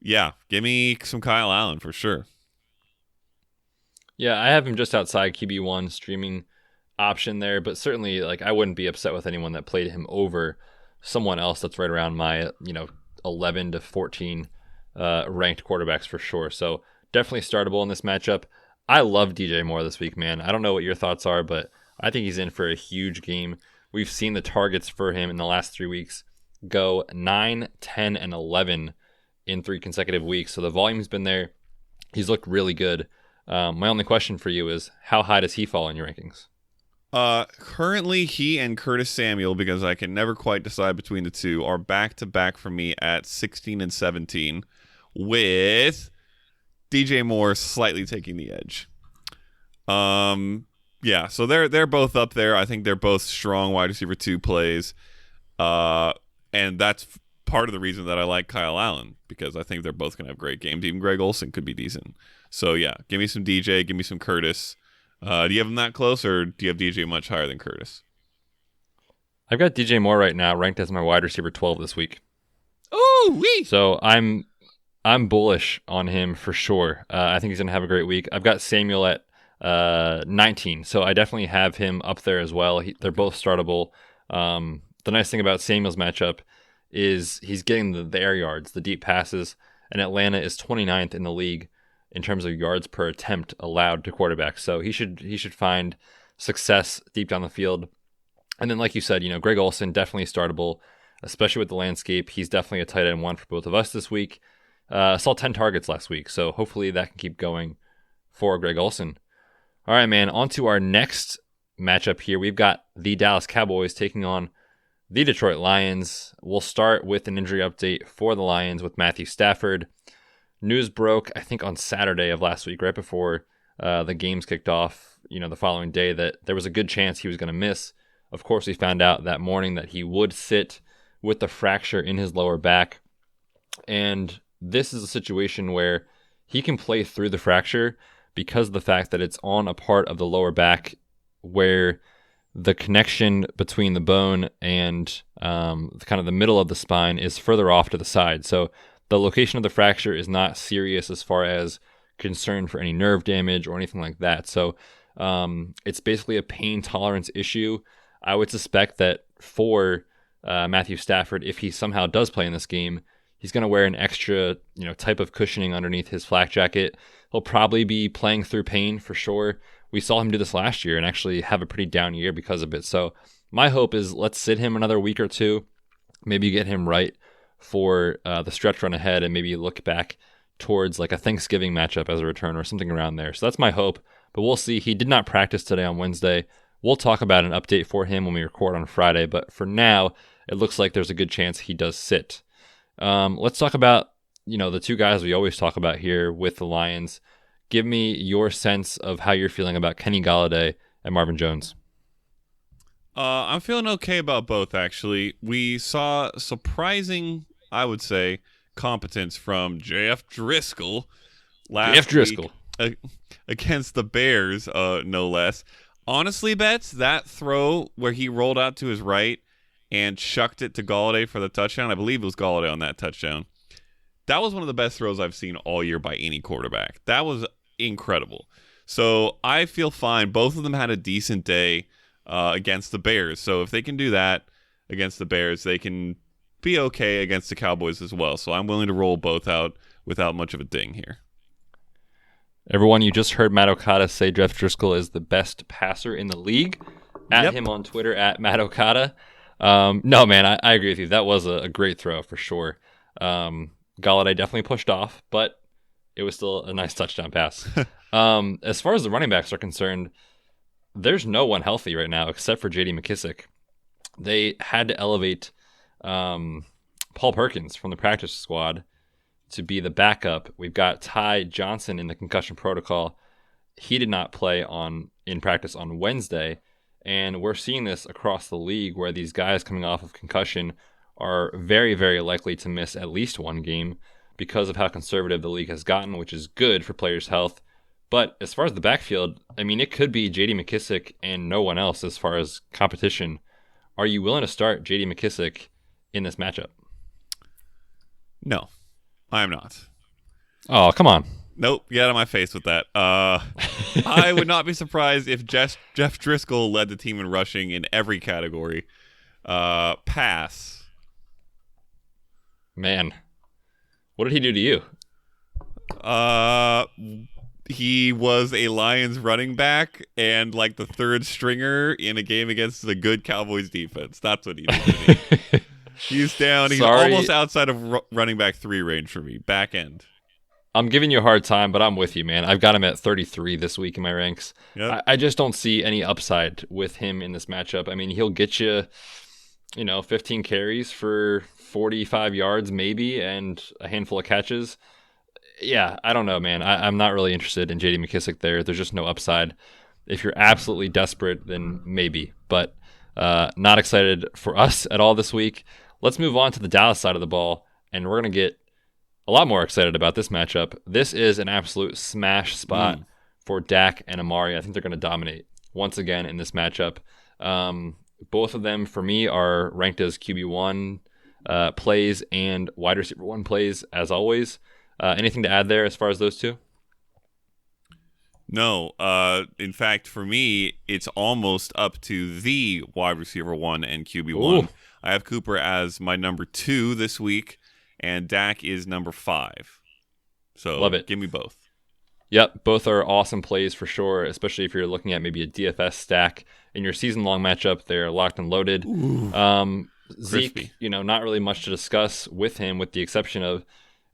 yeah, give me some Kyle Allen for sure. Yeah, I have him just outside QB1 streaming option there, but certainly I wouldn't be upset with anyone that played him over someone else that's right around my 11 to 14 ranked quarterbacks for sure. So definitely startable in this matchup. I love DJ Moore this week, man. I don't know what your thoughts are, but I think he's in for a huge game. We've seen the targets for him in the last 3 weeks go 9, 10, and 11 in 3 consecutive weeks. So the volume's been there. He's looked really good. My only question for you is, how high does he fall in your rankings? Currently, he and Curtis Samuel, because I can never quite decide between the two, are back-to-back for me at 16 and 17, with DJ Moore slightly taking the edge. Yeah, so they're both up there. I think they're both strong wide receiver 2 plays. And that's part of the reason that I like Kyle Allen, because I think they're both going to have great games. Even Greg Olsen could be decent. So yeah, give me some DJ, give me some Curtis. Do you have them that close, or do you have DJ much higher than Curtis? I've got DJ Moore right now ranked as my wide receiver 12 this week. Oh, wee! So I'm bullish on him for sure. I think he's going to have a great week. I've got Samuel at 19, so I definitely have him up there as well. They're both startable. The nice thing about Samuel's matchup is he's getting the air yards, the deep passes, and Atlanta is 29th in the league in terms of yards per attempt allowed to quarterbacks. So he should find success deep down the field. And then, like you said, Greg Olsen, definitely startable, especially with the landscape. He's definitely a tight end one for both of us this week. Saw 10 targets last week, so hopefully that can keep going for Greg Olsen. All right, man, on to our next matchup here. We've got the Dallas Cowboys taking on the Detroit Lions. We'll start with an injury update for the Lions with Matthew Stafford. News broke, I think, on Saturday of last week, right before the games kicked off, the following day, that there was a good chance he was going to miss. Of course, we found out that morning that he would sit with the fracture in his lower back. And this is a situation where he can play through the fracture because of the fact that it's on a part of the lower back where the connection between the bone and kind of the middle of the spine is further off to the side. So the location of the fracture is not serious as far as concern for any nerve damage or anything like that. So it's basically a pain tolerance issue. I would suspect that for Matthew Stafford, if he somehow does play in this game, he's going to wear an extra, type of cushioning underneath his flak jacket. He'll probably be playing through pain for sure. We saw him do this last year and actually have a pretty down year because of it. So my hope is let's sit him another week or two, maybe get him right for the stretch run ahead, and maybe look back towards like a Thanksgiving matchup as a return or something around there. So that's my hope, but we'll see. He did not practice today on Wednesday. We'll talk about an update for him when we record on Friday, but for now, it looks like there's a good chance he does sit. Let's talk about, the two guys we always talk about here with the Lions. Give me your sense of how you're feeling about Kenny Golladay and Marvin Jones. I'm feeling okay about both, actually. We saw surprising, I would say, competence from Jeff Driskel last week against the Bears, no less. Honestly, Betz, that throw where he rolled out to his right and chucked it to Golladay for the touchdown, I believe it was Golladay on that touchdown, that was one of the best throws I've seen all year by any quarterback. That was incredible. So I feel fine. Both of them had a decent day against the Bears. So if they can do that against the Bears, they can be okay against the Cowboys as well. So I'm willing to roll both out without much of a ding here. Everyone, you just heard Matt Okada say Jeff Driskel is the best passer in the league. At him on Twitter, at Matt Okada. No, man, I agree with you. That was a great throw for sure. Golladay definitely pushed off, but it was still a nice touchdown pass. As far as the running backs are concerned, there's no one healthy right now except for J.D. McKissic. They had to elevate Paul Perkins from the practice squad to be the backup. We've got Ty Johnson in the concussion protocol. He did not play in practice on Wednesday, and we're seeing this across the league where these guys coming off of concussion are very, very likely to miss at least one game because of how conservative the league has gotten, which is good for players' health. But as far as the backfield, I mean, it could be J.D. McKissic and no one else as far as competition. Are you willing to start J.D. McKissic in this matchup? No, I am not. Oh, come on. Nope, get out of my face with that. I would not be surprised if Jeff Driskel led the team in rushing in every category. Pass. Man, what did he do to you? He was a Lions running back and like the third stringer in a game against the good Cowboys defense. That's what he did to me. He's down. He's almost outside of running back 3 range for me. Back end. I'm giving you a hard time, but I'm with you, man. I've got him at 33 this week in my ranks. Yep. I just don't see any upside with him in this matchup. I mean, he'll get you, 15 carries for 45 yards maybe and a handful of catches. Yeah, I don't know, man. I'm not really interested in J.D. McKissic there. There's just no upside. If you're absolutely desperate, then maybe. But not excited for us at all this week. Let's move on to the Dallas side of the ball, and we're going to get a lot more excited about this matchup. This is an absolute smash spot for Dak and Amari. I think they're going to dominate once again in this matchup. Both of them, for me, are ranked as QB1 plays and wide receiver 1 plays, as always. Anything to add there as far as those two? No. In fact, for me, it's almost up to the wide receiver 1 and QB1. Ooh. I have Cooper as my number 2 this week, and Dak is number 5. So Love it. Give me both. Yep, both are awesome plays for sure, especially if you're looking at maybe a DFS stack in your season-long matchup. They're locked and loaded. Zeke, not really much to discuss with him, with the exception of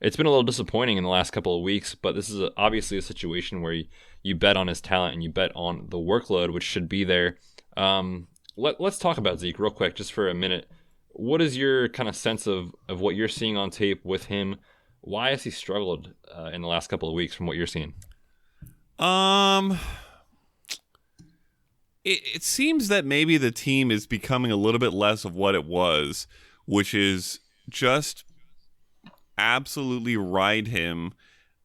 it's been a little disappointing in the last couple of weeks, but this is obviously a situation where you bet on his talent and you bet on the workload, which should be there. Let's talk about Zeke real quick, just for a minute. What is your kind of sense of what you're seeing on tape with him? Why has he struggled in the last couple of weeks from what you're seeing? It seems that maybe the team is becoming a little bit less of what it was, which is just absolutely ride him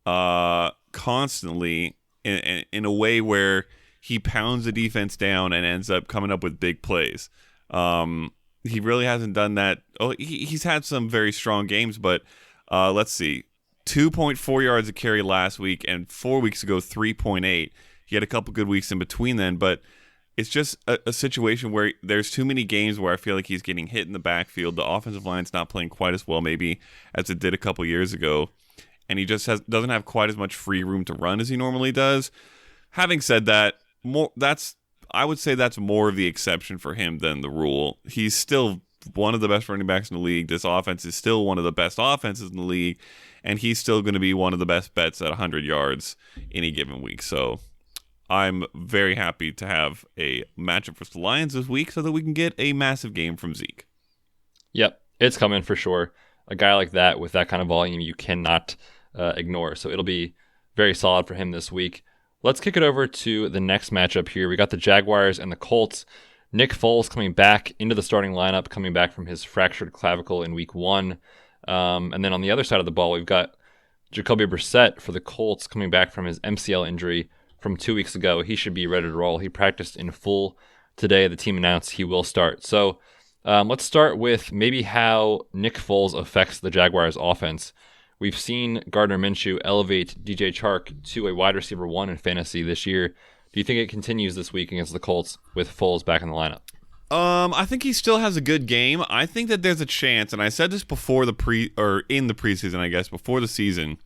constantly in a way where he pounds the defense down and ends up coming up with big plays. He really hasn't done that. Oh, he's had some very strong games, but let's see. 2.4 yards a carry last week, and 4 weeks ago, 3.8. He had a couple good weeks in between then, but it's just a situation where there's too many games where I feel like he's getting hit in the backfield. The offensive line's not playing quite as well maybe as it did a couple years ago, and he just doesn't have quite as much free room to run as he normally does. Having said that, I would say that's more of the exception for him than the rule. He's still one of the best running backs in the league. This offense is still one of the best offenses in the league, and he's still going to be one of the best bets at 100 yards any given week. So I'm very happy to have a matchup versus the Lions this week so that we can get a massive game from Zeke. Yep, it's coming for sure. A guy like that with that kind of volume you cannot ignore. So it'll be very solid for him this week. Let's kick it over to the next matchup here. We got the Jaguars and the Colts. Nick Foles coming back into the starting lineup, coming back from his fractured clavicle in week 1. And then on the other side of the ball, we've got Jacoby Brissett for the Colts coming back from his MCL injury from 2 weeks ago. He should be ready to roll. He practiced in full today. The team announced he will start. So let's start with maybe how Nick Foles affects the Jaguars offense. We've seen Gardner Minshew elevate DJ Chark to a wide receiver 1 in fantasy this year. Do you think it continues this week against the Colts with Foles back in the lineup? I think he still has a good game. I think that there's a chance, and I said this before in the preseason, I guess, before the season,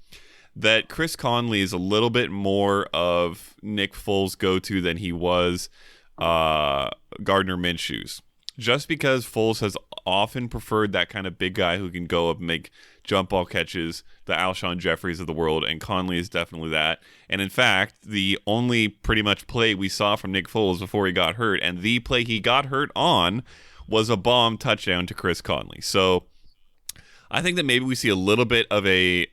that Chris Conley is a little bit more of Nick Foles' go-to than he was Gardner Minshew's. Just because Foles has often preferred that kind of big guy who can go up and make jump ball catches, the Alshon Jeffries of the world, and Conley is definitely that. And in fact, the only pretty much play we saw from Nick Foles before he got hurt, and the play he got hurt on, was a bomb touchdown to Chris Conley. So I think that maybe we see a little bit of a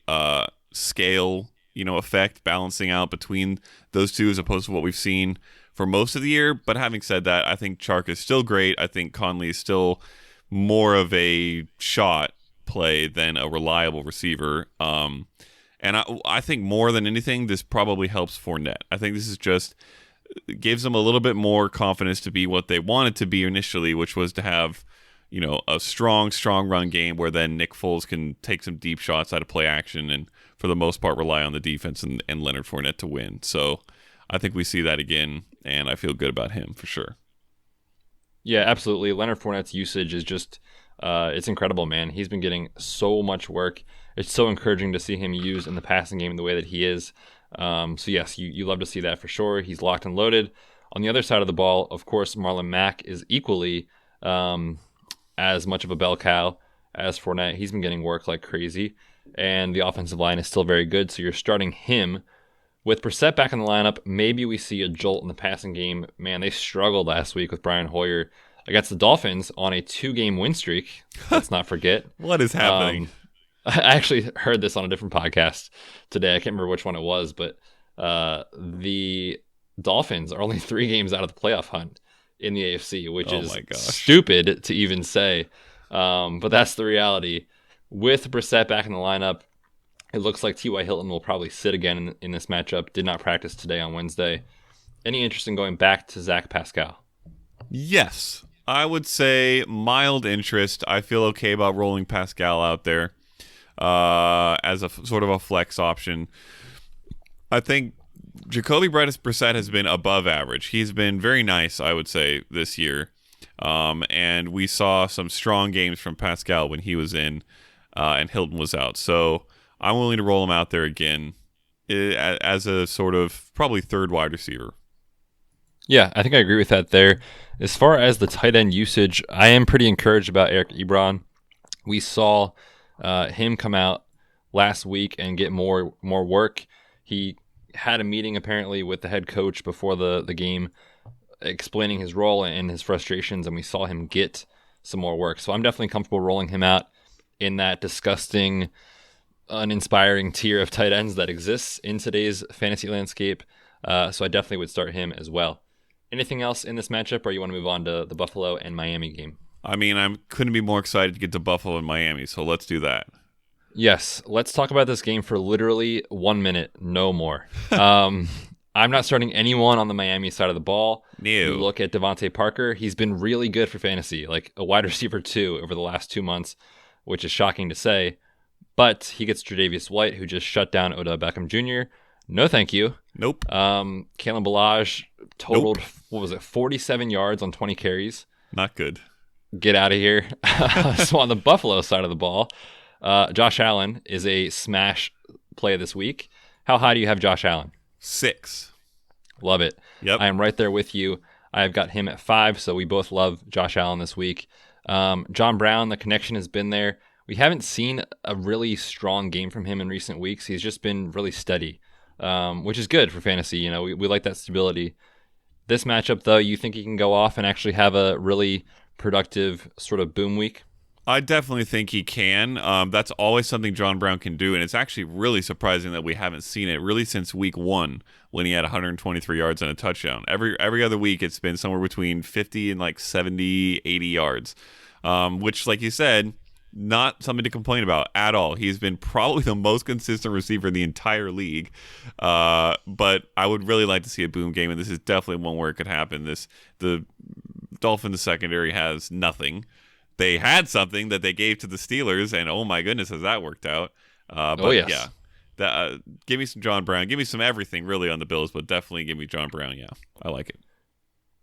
scale, effect balancing out between those two as opposed to what we've seen for most of the year. But having said that, I think Chark is still great. I think Conley is still more of a shot play than a reliable receiver. And I think more than anything, this probably helps Fournette. I think this is just gives them a little bit more confidence to be what they wanted to be initially, which was to have, a strong run game where then Nick Foles can take some deep shots out of play action and for the most part rely on the defense and Leonard Fournette to win. So I think we see that again, and I feel good about him for sure. Yeah, absolutely. Leonard Fournette's usage is just it's incredible, man. He's been getting so much work. It's so encouraging to see him used in the passing game the way that he is. So yes, you love to see that for sure. He's locked and loaded. On the other side of the ball, of course, Marlon Mack is equally as much of a bell cow as Fournette. He's been getting work like crazy, and the offensive line is still very good, so you're starting him. With Brissett back in the lineup, maybe we see a jolt in the passing game. Man, they struggled last week with Brian Hoyer against the Dolphins on a 2-game win streak. Let's not forget. What is happening? I actually heard this on a different podcast today. I can't remember which one it was, but the Dolphins are only 3 games out of the playoff hunt in the AFC, which is stupid to even say. But that's the reality. With Brissett back in the lineup, it looks like T.Y. Hilton will probably sit again in this matchup. Did not practice today on Wednesday. Any interest in going back to Zach Pascal? Yes. I would say mild interest. I feel okay about rolling Pascal out there as a sort of a flex option. I think Jacoby Brissett has been above average. He's been very nice, I would say, this year. And we saw some strong games from Pascal when he was in and Hilton was out. So I'm willing to roll him out there again as a sort of probably third wide receiver. Yeah, I think I agree with that there. As far as the tight end usage, I am pretty encouraged about Eric Ebron. We saw him come out last week and get more work. He had a meeting apparently with the head coach before the game, explaining his role and his frustrations, and we saw him get some more work. So I'm definitely comfortable rolling him out in that disgusting, uninspiring tier of tight ends that exists in today's fantasy landscape. So I definitely would start him as well. Anything else in this matchup, or you want to move on to the Buffalo and Miami game? I mean, I couldn't be more excited to get to Buffalo and Miami, so let's do that. Yes, let's talk about this game for literally 1 minute, no more. I'm not starting anyone on the Miami side of the ball. No. You look at Devontae Parker. He's been really good for fantasy, like a wide receiver 2 over the last 2 months, which is shocking to say. But he gets Tre'Davious White, who just shut down Odell Beckham Jr. No, thank you. Nope. Kalen Ballage totaled, 47 yards on 20 carries. Not good. Get out of here. So on the Buffalo side of the ball, Josh Allen is a smash play this week. How high do you have Josh Allen? 6. Love it. Yep. I am right there with you. I've got him at 5, so we both love Josh Allen this week. John Brown, the connection has been there. We haven't seen a really strong game from him in recent weeks. He's just been really steady, which is good for fantasy. You know, we like that stability. This matchup, though, you think he can go off and actually have a really productive sort of boom week? I definitely think he can. That's always something John Brown can do, and it's actually really surprising that we haven't seen it really since week 1 when he had 123 yards and a touchdown. Every other week it's been somewhere between 50 and like 70, 80 yards, which, like you said, not something to complain about at all. He's been probably the most consistent receiver in the entire league, but I would really like to see a boom game, and this is definitely one where it could happen. The Dolphins secondary has nothing. They had something that they gave to the Steelers, and oh my goodness, has that worked out? But yes. Yeah, give me some John Brown. Give me some everything really on the Bills, but definitely give me John Brown. Yeah, I like it.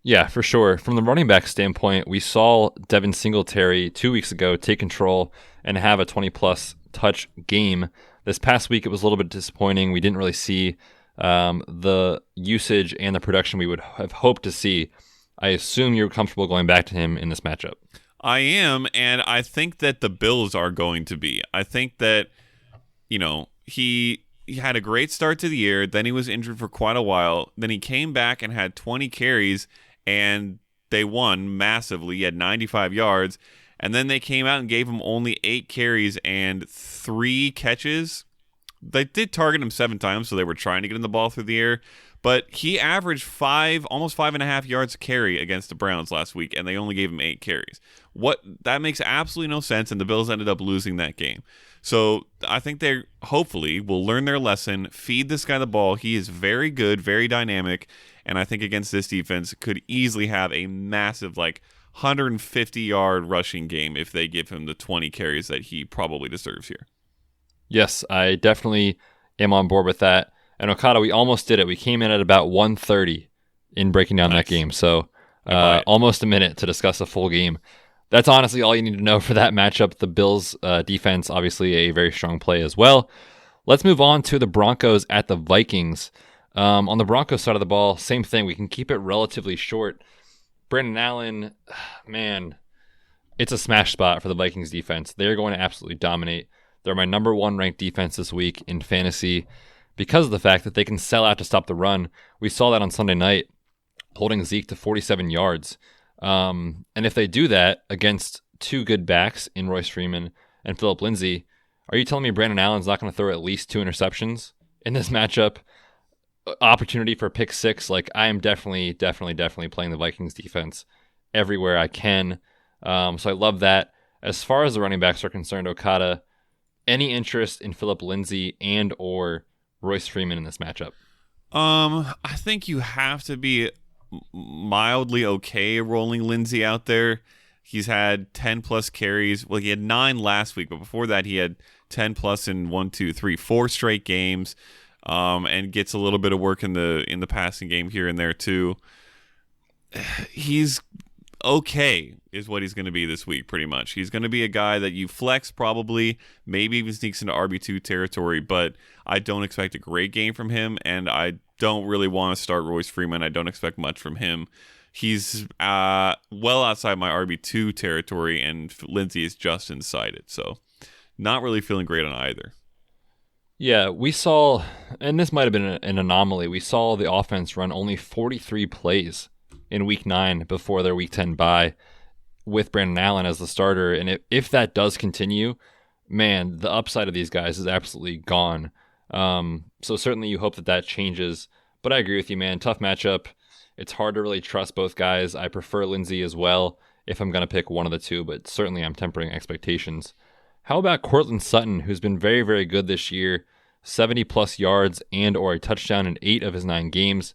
Yeah, for sure. From the running back standpoint, we saw Devin Singletary 2 weeks ago take control and have a 20-plus touch game. This past week, it was a little bit disappointing. We didn't really see the usage and the production we would have hoped to see. I assume you're comfortable going back to him in this matchup. I am, and I think that the Bills are going to be. I think that, he had a great start to the year. Then he was injured for quite a while. Then he came back and had 20 carries, and they won massively. He had 95 yards. And then they came out and gave him only 8 carries and 3 catches. They did target him 7 times, so they were trying to get him the ball through the air. But he averaged almost 5.5 yards a carry against the Browns last week, and they only gave him 8 carries. That makes absolutely no sense, and the Bills ended up losing that game. So I think they hopefully will learn their lesson, feed this guy the ball. He is very good, very dynamic, and I think against this defense could easily have a massive 150-yard rushing game if they give him the 20 carries that he probably deserves here. Yes, I definitely am on board with that. And Okada, we almost did it. We came in at about 1:30 in breaking down that game. So almost a minute to discuss a full game. That's honestly all you need to know for that matchup. The Bills defense, obviously a very strong play as well. Let's move on to the Broncos at the Vikings. On the Broncos side of the ball, same thing. We can keep it relatively short. Brandon Allen, man, it's a smash spot for the Vikings defense. They're going to absolutely dominate. They're my number 1 ranked defense this week in fantasy because of the fact that they can sell out to stop the run. We saw that on Sunday night, holding Zeke to 47 yards. And if they do that against 2 good backs in Royce Freeman and Phillip Lindsay, are you telling me Brandon Allen's not going to throw at least 2 interceptions in this matchup? Opportunity for pick 6. I am definitely playing the Vikings defense everywhere I can. So I love that. As far as the running backs are concerned, Okada, any interest in Phillip Lindsay and or Royce Freeman in this matchup? I think you have to be mildly okay rolling Lindsey out there. He's had 10 plus carries. Well, he had 9 last week, but before that he had 10 plus in 4 straight games, and gets a little bit of work in the passing game here and there too. He's okay is what he's going to be this week, pretty much. He's going to be a guy that you flex probably, maybe even sneaks into RB2 territory, but I don't expect a great game from him, and I don't really want to start Royce Freeman. I don't expect much from him. He's well outside my RB2 territory, and Lindsey is just inside it, so not really feeling great on either. Yeah, we saw, and this might have been an anomaly, we saw the offense run only 43 plays in Week 9 before their Week 10 bye with Brandon Allen as the starter. And if that does continue, man, the upside of these guys is absolutely gone. So certainly you hope that changes. But I agree with you, man. Tough matchup. It's hard to really trust both guys. I prefer Lindsey as well if I'm going to pick one of the two, but certainly I'm tempering expectations. How about Courtland Sutton, who's been very, very good this year, 70-plus yards and or a touchdown in 8 of his 9 games.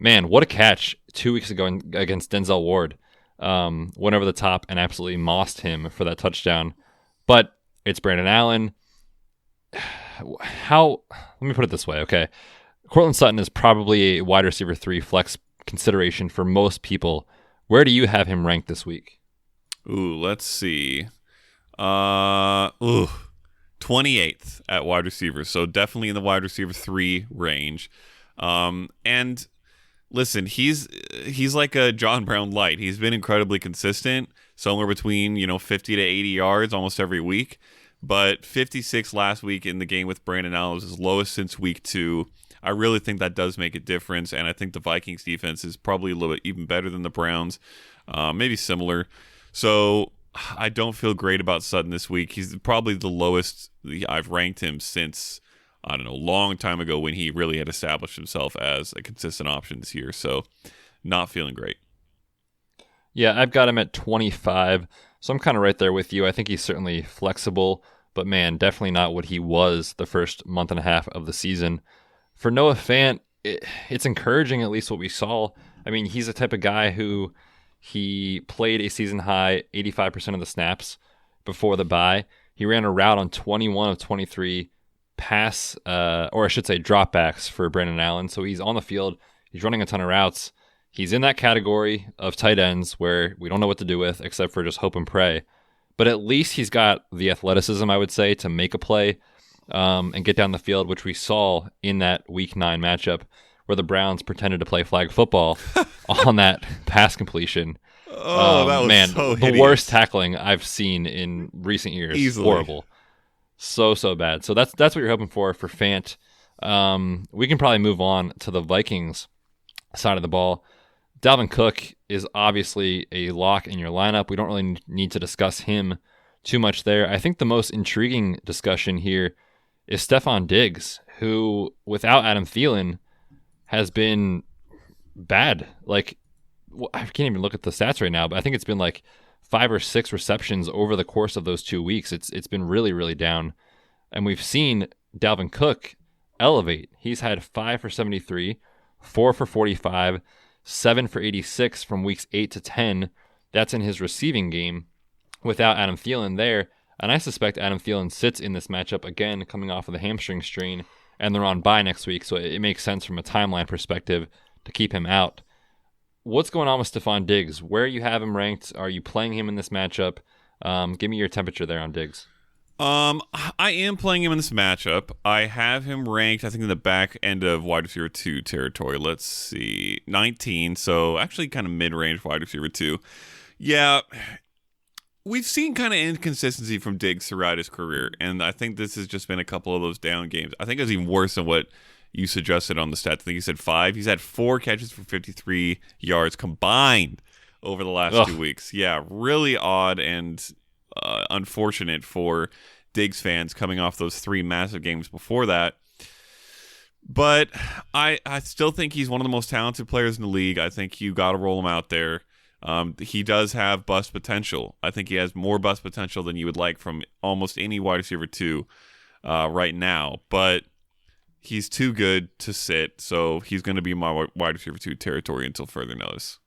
Man, what a catch 2 weeks ago against Denzel Ward. Went over the top and absolutely mossed him for that touchdown. But it's Brandon Allen. Let me put it this way, okay? Courtland Sutton is probably a wide receiver 3 flex consideration for most people. Where do you have him ranked this week? Ooh, let's see. 28th at wide receiver, so definitely in the wide receiver 3 range. And listen, he's like a John Brown light. He's been incredibly consistent, somewhere between 50 to 80 yards almost every week. But 56 last week in the game with Brandon Allen was his lowest since week 2. I really think that does make a difference, and I think the Vikings defense is probably a little bit even better than the Browns, maybe similar. So I don't feel great about Sutton this week. He's probably the lowest I've ranked him since, I don't know, a long time ago when he really had established himself as a consistent option this year. So not feeling great. Yeah, I've got him at 25, so I'm kind of right there with you. I think he's certainly flexible, but man, definitely not what he was the first month and a half of the season. For Noah Fant, it's encouraging at least what we saw. I mean, he's the type of guy who he played a season high 85% of the snaps before the bye. He ran a route on 21 of 23 pass, or I should say dropbacks for Brandon Allen. So he's on the field. He's running a ton of routes. He's in that category of tight ends where we don't know what to do with except for just hope and pray. But at least he's got the athleticism, I would say, to make a play and get down the field, which we saw in that Week 9 matchup where the Browns pretended to play flag football on that pass completion. Oh, that was so hideous. The worst tackling I've seen in recent years. Easily. Horrible. So bad. So that's what you're hoping for Fant. We can probably move on to the Vikings side of the ball. Dalvin Cook is obviously a lock in your lineup. We don't really need to discuss him too much there. I think the most intriguing discussion here is Stephon Diggs, who, without Adam Thielen, has been bad. Like, I can't even look at the stats right now, but I think it's been like 5 or 6 receptions over the course of those 2 weeks. It's been really, really down. And we've seen Dalvin Cook elevate. He's had 5 for 73, 4 for 45, 7 for 86 from weeks 8 to 10. That's in his receiving game without Adam Thielen there. And I suspect Adam Thielen sits in this matchup again, coming off of the hamstring strain, and they're on bye next week. So it makes sense from a timeline perspective to keep him out. What's going on with Stephon Diggs? Where you have him ranked? Are you playing him in this matchup? Give me your temperature there on Diggs. I am playing him in this matchup. I have him ranked, I think, in the back end of wide receiver 2 territory. Let's see, 19. So actually kind of mid-range wide receiver 2. Yeah, we've seen kind of inconsistency from Diggs throughout his career, and I think this has just been a couple of those down games. I think it was even worse than what you suggested on the stats. I think you said 5. He's had 4 catches for 53 yards combined over the last 2 weeks. Yeah, really odd and unfortunate for Diggs fans coming off those 3 massive games before that. But I still think he's one of the most talented players in the league. I think you got to roll him out there. He does have bust potential. I think he has more bust potential than you would like from almost any wide receiver 2 right now. But he's too good to sit, so he's going to be my wide receiver 2 territory until further notice.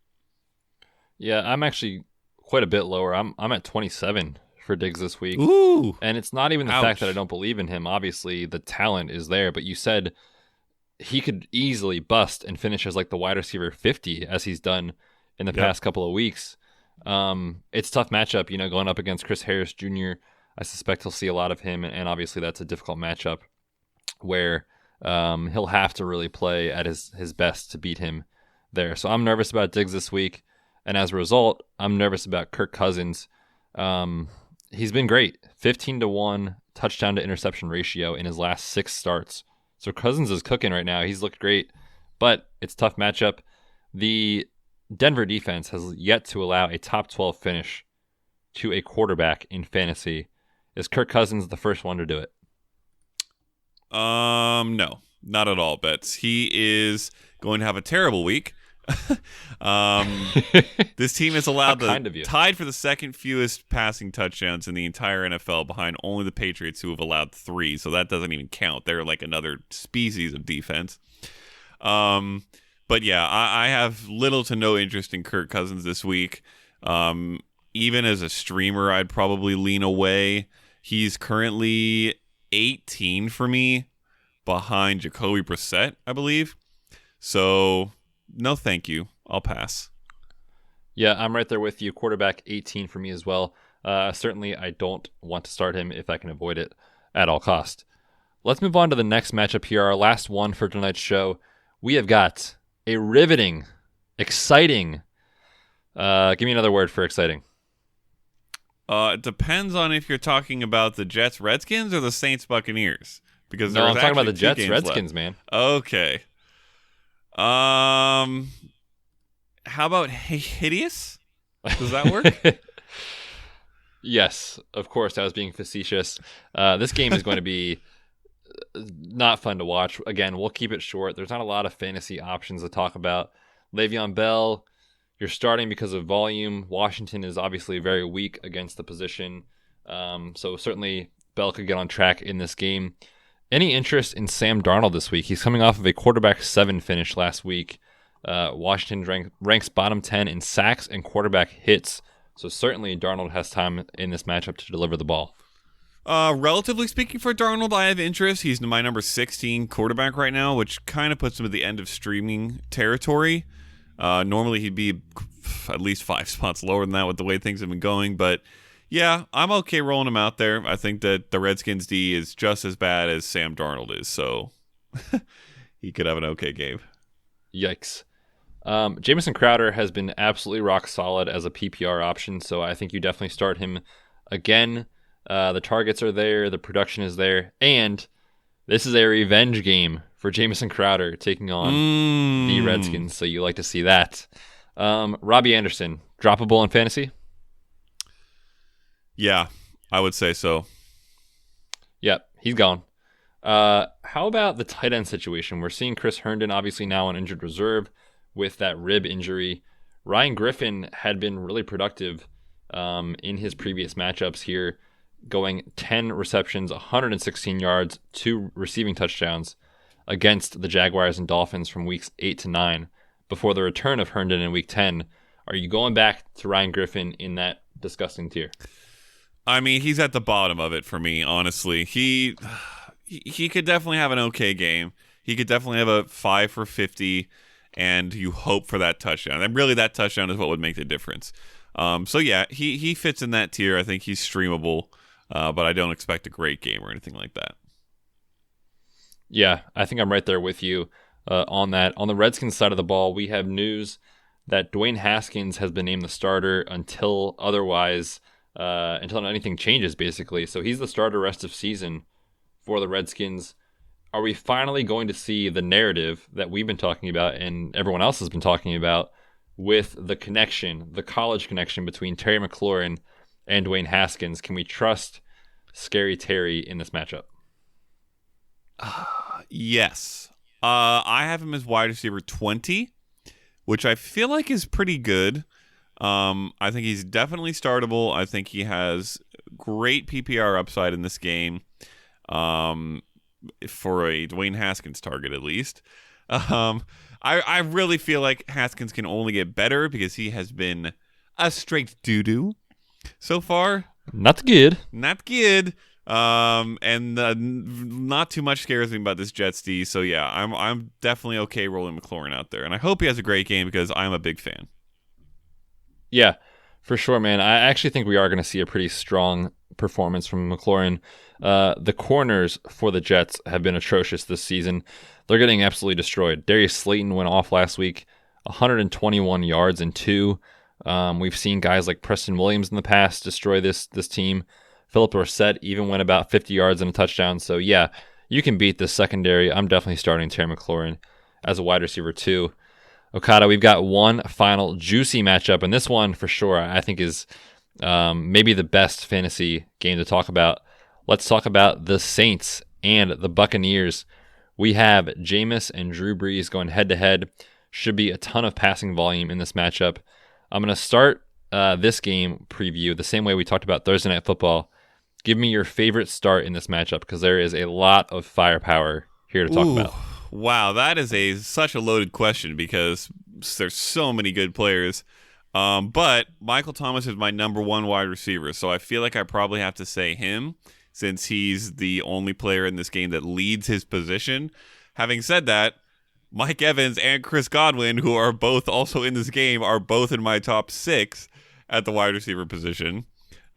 Yeah, I'm actually quite a bit lower. I'm at 27 for Diggs this week. Ooh. And it's not even the Ouch. fact that I don't believe in him. Obviously, the talent is there, but you said he could easily bust and finish as like the wide receiver 50 as he's done in the past couple of weeks. It's a tough matchup, going up against Chris Harris Jr. I suspect he'll see a lot of him, and obviously that's a difficult matchup where he'll have to really play at his best to beat him there. So I'm nervous about Diggs this week, and as a result, I'm nervous about Kirk Cousins. He's been great, 15-1 touchdown to interception ratio in his last 6 starts. So Cousins is cooking right now. He's looked great, but it's a tough matchup. The Denver defense has yet to allow a top 12 finish to a quarterback in fantasy. Is Kirk Cousins the first one to do it? No, not at all, Betz. He is going to have a terrible week. This team is allowed tied for the second fewest passing touchdowns in the entire NFL, behind only the Patriots, who have allowed 3. So that doesn't even count. They're like another species of defense. But yeah, I have little to no interest in Kirk Cousins this week. Even as a streamer, I'd probably lean away. He's currently 18 for me, behind Jacoby Brissett, I believe. So no, thank you. I'll pass. Yeah, I'm right there with you. Quarterback 18 for me as well. Certainly, I don't want to start him if I can avoid it at all cost. Let's move on to the next matchup here, our last one for tonight's show. We have got a riveting, exciting. Give me another word for exciting. It depends on if you're talking about the Jets Redskins or the Saints Buccaneers. Because I'm talking about the Jets Redskins, man. Okay. How about hideous? Does that work? Yes, of course. I was being facetious. This game is going to be not fun to watch. Again, we'll keep it short. There's not a lot of fantasy options to talk about. Le'Veon Bell, you're starting because of volume. Washington is obviously very weak against the position. So certainly Bell could get on track in this game. Any interest in Sam Darnold this week? He's coming off of a quarterback 7 finish last week. Washington ranks bottom 10 in sacks and quarterback hits. So certainly Darnold has time in this matchup to deliver the ball. Relatively speaking for Darnold, I have interest. He's my number 16 quarterback right now, which kind of puts him at the end of streaming territory. Normally he'd be at least 5 spots lower than that with the way things have been going. But yeah, I'm okay rolling him out there. I think that the Redskins D is just as bad as Sam Darnold is. So he could have an okay game. Yikes. Jamison Crowder has been absolutely rock solid as a PPR option, so I think you definitely start him again. The targets are there, the production is there, and this is a revenge game for Jamison Crowder taking on the Redskins, so you like to see that. Robbie Anderson, droppable in fantasy? Yeah, I would say so. Yep, he's gone. How about the tight end situation? We're seeing Chris Herndon obviously now on injured reserve with that rib injury. Ryan Griffin had been really productive in his previous matchups here, going 10 receptions, 116 yards, 2 receiving touchdowns against the Jaguars and Dolphins from weeks 8 to 9 before the return of Herndon in week 10. Are you going back to Ryan Griffin in that disgusting tier? I mean, he's at the bottom of it for me, honestly. He could definitely have an okay game. He could definitely have a 5 for 50, and you hope for that touchdown. And really, that touchdown is what would make the difference. So yeah, he fits in that tier. I think he's streamable, but I don't expect a great game or anything like that. Yeah, I think I'm right there with you on that. On the Redskins side of the ball, we have news that Dwayne Haskins has been named the starter until anything changes, basically. So he's the starter rest of season for the Redskins. Are we finally going to see the narrative that we've been talking about and everyone else has been talking about with the connection, the college connection between Terry McLaurin and Dwayne Haskins? Can we trust Scary Terry in this matchup? Yes. I have him as wide receiver 20, which I feel like is pretty good. I think he's definitely startable. I think he has great PPR upside in this game. for a Dwayne Haskins target at least. I really feel like Haskins can only get better because he has been a straight doo-doo so far. Not good. Not good. And not too much scares me about this Jets D. So yeah, I'm definitely okay rolling McLaurin out there, and I hope he has a great game because I'm a big fan. Yeah, for sure, man. I actually think we are going to see a pretty strong performance from McLaurin. The corners for the Jets have been atrocious this season. They're getting absolutely destroyed. Darius Slayton went off last week, 121 yards and 2. We've seen guys like Preston Williams in the past destroy this team. Philip Dorsett even went about 50 yards and a touchdown. So yeah, you can beat this secondary. I'm definitely starting Terry McLaurin as a wide receiver too. Okada, we've got one final juicy matchup, and this one for sure I think is maybe the best fantasy game to talk about. Let's talk about the Saints and the Buccaneers. We have Jameis and Drew Brees going head-to-head. Should be a ton of passing volume in this matchup. I'm going to start this game preview the same way we talked about Thursday Night Football. Give me your favorite start in this matchup because there is a lot of firepower here to talk about. Wow, that is such a loaded question because there's so many good players. But Michael Thomas is my number one wide receiver, so I feel like I probably have to say him since he's the only player in this game that leads his position. Having said that, Mike Evans and Chris Godwin, who are both also in this game, are both in my top 6 at the wide receiver position.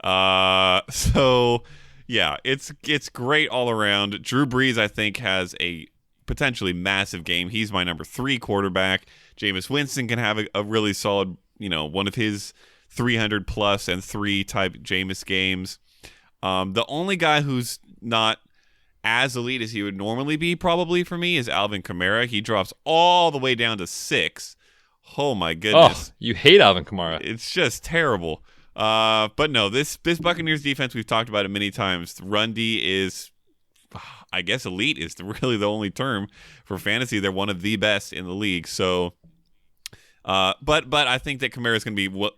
So yeah, it's great all around. Drew Brees, I think, has a potentially massive game. He's my number 3 quarterback. Jameis Winston can have a really solid, one of his 300 plus and 3 type Jameis games. The only guy who's not as elite as he would normally be probably for me is Alvin Kamara. He drops all the way down to 6. Oh my goodness. Oh, you hate Alvin Kamara. It's just terrible. But no, this Buccaneers defense, we've talked about it many times. The run D is, I guess elite is really the only term for fantasy. They're one of the best in the league. So, but I think that Kamara is going to be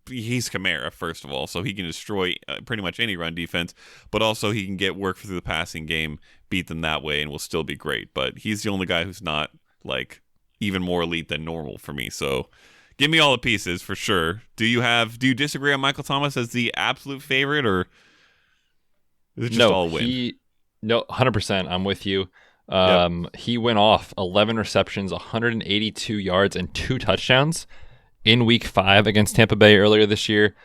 he's Kamara, first of all, so he can destroy pretty much any run defense, but also he can get work through the passing game, beat them that way, and will still be great. But he's the only guy who's not like even more elite than normal for me. So give me all the pieces for sure. Do you disagree on Michael Thomas as the absolute favorite, or is it just all win? No, 100%. I'm with you. He went off 11 receptions, 182 yards, and 2 touchdowns in Week 5 against Tampa Bay earlier this year,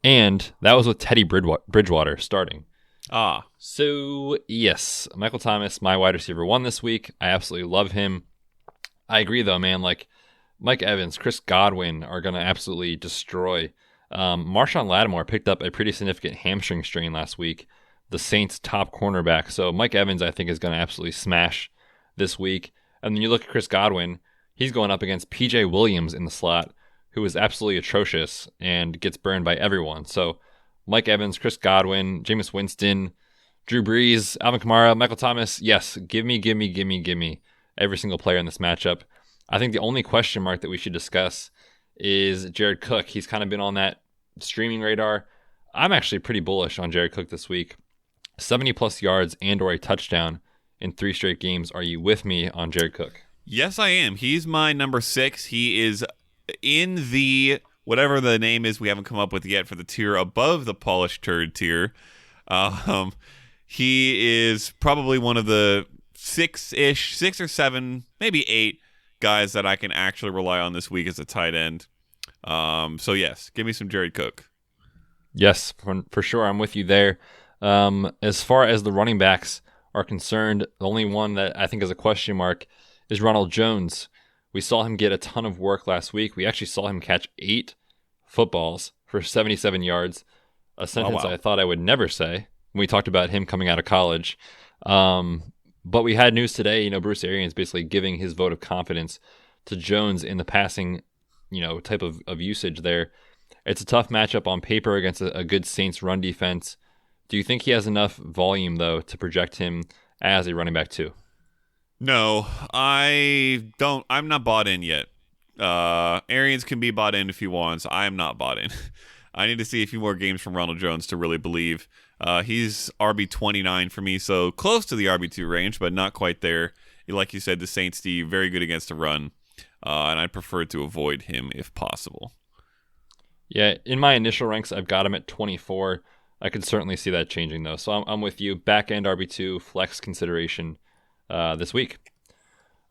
and that was with Teddy Bridgewater starting. So yes, Michael Thomas, my wide receiver 1 this week. I absolutely love him. I agree though, man. Like Mike Evans, Chris Godwin are going to absolutely destroy. Marshawn Lattimore picked up a pretty significant hamstring strain last week, the Saints' top cornerback. So Mike Evans, I think, is going to absolutely smash this week. And then you look at Chris Godwin, he's going up against P.J. Williams in the slot, who is absolutely atrocious and gets burned by everyone. So Mike Evans, Chris Godwin, Jameis Winston, Drew Brees, Alvin Kamara, Michael Thomas. Yes, give me every single player in this matchup. I think the only question mark that we should discuss is Jared Cook. He's kind of been on that streaming radar. I'm actually pretty bullish on Jared Cook this week. 70-plus yards and or a touchdown in 3 straight games. Are you with me on Jared Cook? Yes, I am. He's my number 6. He is in the, whatever the name is we haven't come up with yet for the tier above the polished turd tier. He is probably one of the 6 or 7, maybe 8 guys that I can actually rely on this week as a tight end. So yes, give me some Jared Cook. Yes, for sure. I'm with you there. As far as the running backs are concerned, the only one that I think is a question mark is Ronald Jones. We saw him get a ton of work last week. We actually saw him catch 8 footballs for 77 yards, a sentence I thought I would never say when we talked about him coming out of college. But we had news today, Bruce Arians basically giving his vote of confidence to Jones in the passing, type of usage there. It's a tough matchup on paper against a good Saints run defense. Do you think he has enough volume, though, to project him as a running back too? No, I don't. I'm not bought in yet. Arians can be bought in if he wants. I am not bought in. I need to see a few more games from Ronald Jones to really believe. He's RB29 for me, so close to the RB2 range, but not quite there. Like you said, the Saints D, very good against the run, and I'd prefer to avoid him if possible. Yeah, in my initial ranks, I've got him at 24. I could certainly see that changing, though. So I'm with you. Back end RB2, flex consideration this week.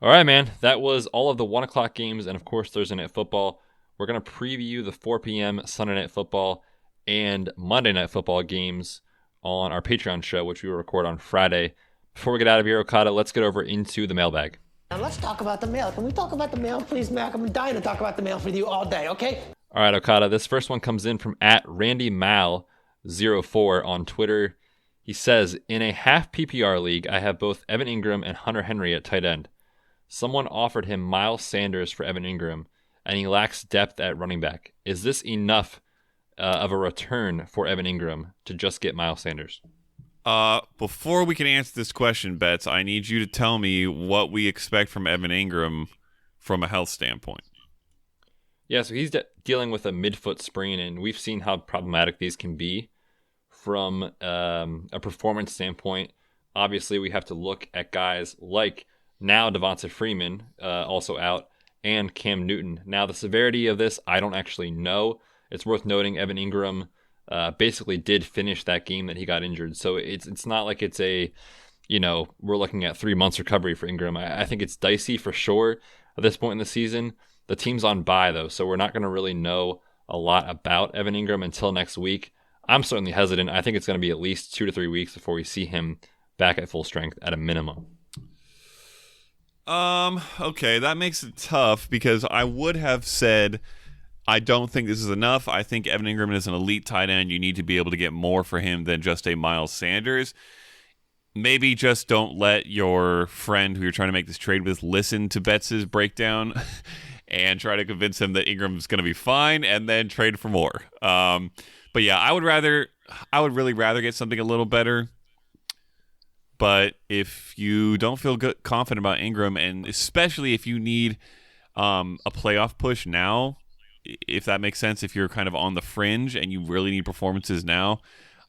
All right, man. That was all of the 1 o'clock games and, of course, Thursday Night Football. We're going to preview the 4 p.m. Sunday Night Football and Monday Night Football games on our Patreon show, which we will record on Friday. Before we get out of here, Okada, let's get over into the mailbag. Now let's talk about the mail. Can we talk about the mail, please, Mac? I'm dying to talk about the mail with you all day, okay? All right, Okada, this first one comes in from @RandyMal04 on Twitter. He says, in a half PPR league, I have both Evan Ingram and Hunter Henry at tight end. Someone offered him Miles Sanders for Evan Ingram, and he lacks depth at running back. Is this enough of a return for Evan Ingram to just get Miles Sanders? Before we can answer this question, Betz, I need you to tell me what we expect from Evan Ingram from a health standpoint. Yeah, so he's dealing with a midfoot sprain, and we've seen how problematic these can be from a performance standpoint. Obviously, we have to look at guys like now Devonta Freeman, also out, and Cam Newton. Now, the severity of this, I don't actually know. It's worth noting Evan Ingram basically did finish that game that he got injured. So it's not like it's a, we're looking at 3 months recovery for Ingram. I think it's dicey for sure at this point in the season. The team's on bye, though, so we're not going to really know a lot about Evan Ingram until next week. I'm certainly hesitant. I think it's going to be at least 2 to 3 weeks before we see him back at full strength at a minimum. Okay, that makes it tough because I would have said I don't think this is enough. I think Evan Ingram is an elite tight end. You need to be able to get more for him than just a Miles Sanders. Maybe just don't let your friend who you're trying to make this trade with listen to Betz's breakdown and try to convince him that Ingram's going to be fine and then trade for more. But yeah, I would really rather get something a little better. But if you don't feel confident about Ingram, and especially if you need a playoff push now, if that makes sense, if you're kind of on the fringe and you really need performances now,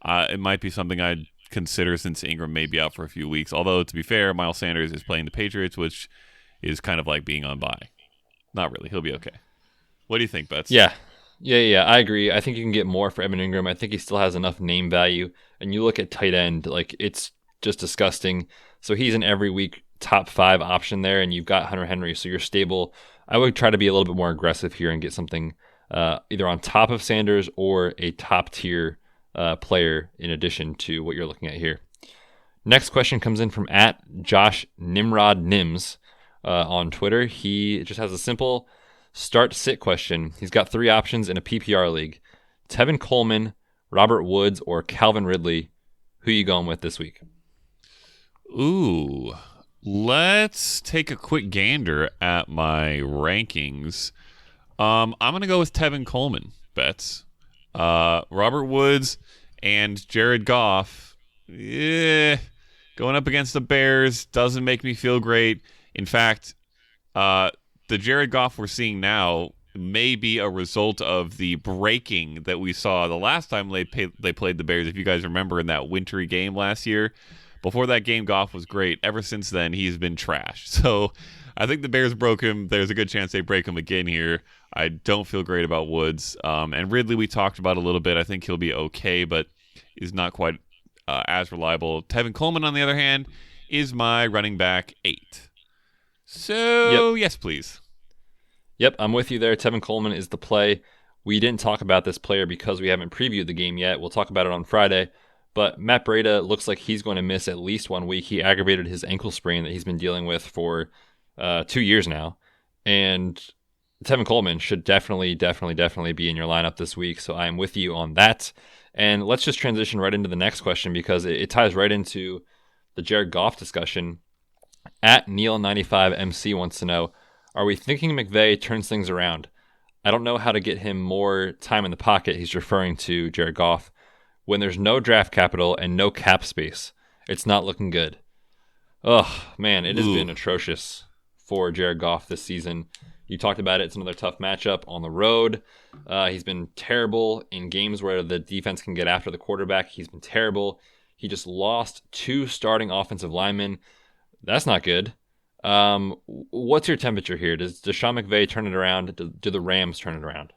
it might be something I'd consider since Ingram may be out for a few weeks. Although, to be fair, Miles Sanders is playing the Patriots, which is kind of like being on bye. Not really. He'll be okay. What do you think, Betz? Yeah, I agree. I think you can get more for Evan Ingram. I think he still has enough name value. And you look at tight end, like it's just disgusting. So he's an every week top 5 option there, and you've got Hunter Henry, so you're stable. I would try to be a little bit more aggressive here and get something either on top of Sanders or a top tier player in addition to what you're looking at here. Next question comes in from @Josh Nimrod Nims on Twitter. He just has a simple start-sit question. He's got 3 options in a PPR league. Tevin Coleman, Robert Woods, or Calvin Ridley. Who are you going with this week? Ooh, let's take a quick gander at my rankings. I'm going to go with Tevin Coleman, Betz. Robert Woods and Jared Goff, going up against the Bears doesn't make me feel great. In fact, the Jared Goff we're seeing now may be a result of the breaking that we saw the last time they played the Bears. If you guys remember in that wintry game last year, before that game, Goff was great. Ever since then, he's been trash. So I think the Bears broke him. There's a good chance they break him again here. I don't feel great about Woods. And Ridley, we talked about a little bit. I think he'll be okay, but is not quite as reliable. Tevin Coleman, on the other hand, is my running back 8. So, Yes, please. Yep, I'm with you there. Tevin Coleman is the play. We didn't talk about this player because we haven't previewed the game yet. We'll talk about it on Friday. But Matt Breida looks like he's going to miss at least 1 week. He aggravated his ankle sprain that he's been dealing with for 2 years now. And Tevin Coleman should definitely be in your lineup this week. So I am with you on that. And let's just transition right into the next question because it ties right into the Jared Goff discussion. @Neil95MC wants to know, are we thinking McVay turns things around? I don't know how to get him more time in the pocket. He's referring to Jared Goff. When there's no draft capital and no cap space, it's not looking good. Oh, man, it has been atrocious for Jared Goff this season. You talked about it. It's another tough matchup on the road. He's been terrible in games where the defense can get after the quarterback. He's been terrible. He just lost 2 starting offensive linemen. That's not good. What's your temperature here? Does Sean McVay turn it around? Do the Rams turn it around?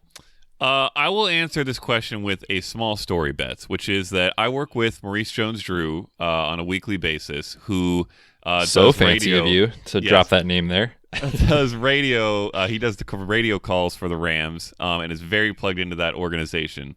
I will answer this question with a small story, Betz, which is that I work with Maurice Jones-Drew on a weekly basis, who so does fancy radio. of you to drop that name there. Does radio. He does the radio calls for the Rams and is very plugged into that organization.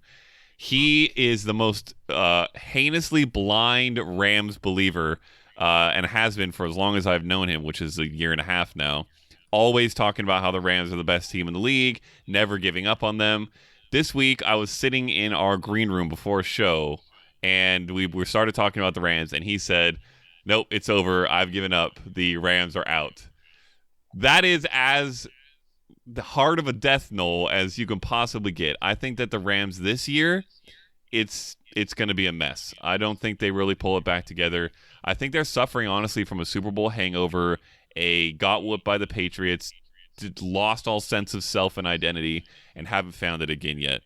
He is the most heinously blind Rams believer and has been for as long as I've known him, which is a year and a half now. Always talking about how the Rams are the best team in the league, never giving up on them. This week, I was sitting in our green room before a show, and we started talking about the Rams, and he said, "Nope, it's over. I've given up. The Rams are out." That is as the heart of a death knell as you can possibly get. I think that the Rams this year, it's going to be a mess. I don't think they really pull it back together. I think they're suffering, honestly, from a Super Bowl hangover. Got whooped by the Patriots, lost all sense of self and identity, and haven't found it again yet.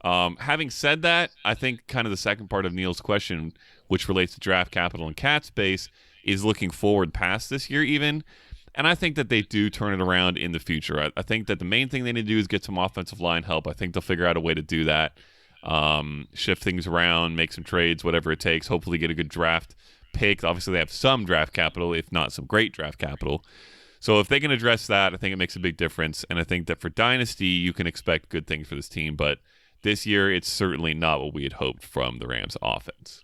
Having said that, I think kind of the second part of Neil's question, which relates to draft capital and cap space, is looking forward past this year even. And I think that they do turn it around in the future. I think that the main thing they need to do is get some offensive line help. I think they'll figure out a way to do that, shift things around, make some trades, whatever it takes, hopefully get a good draft pick. Obviously, they have some draft capital, if not some great draft capital. So if they can address that, I think it makes a big difference. And I think that for Dynasty, you can expect good things for this team. But this year, it's certainly not what we had hoped from the Rams offense.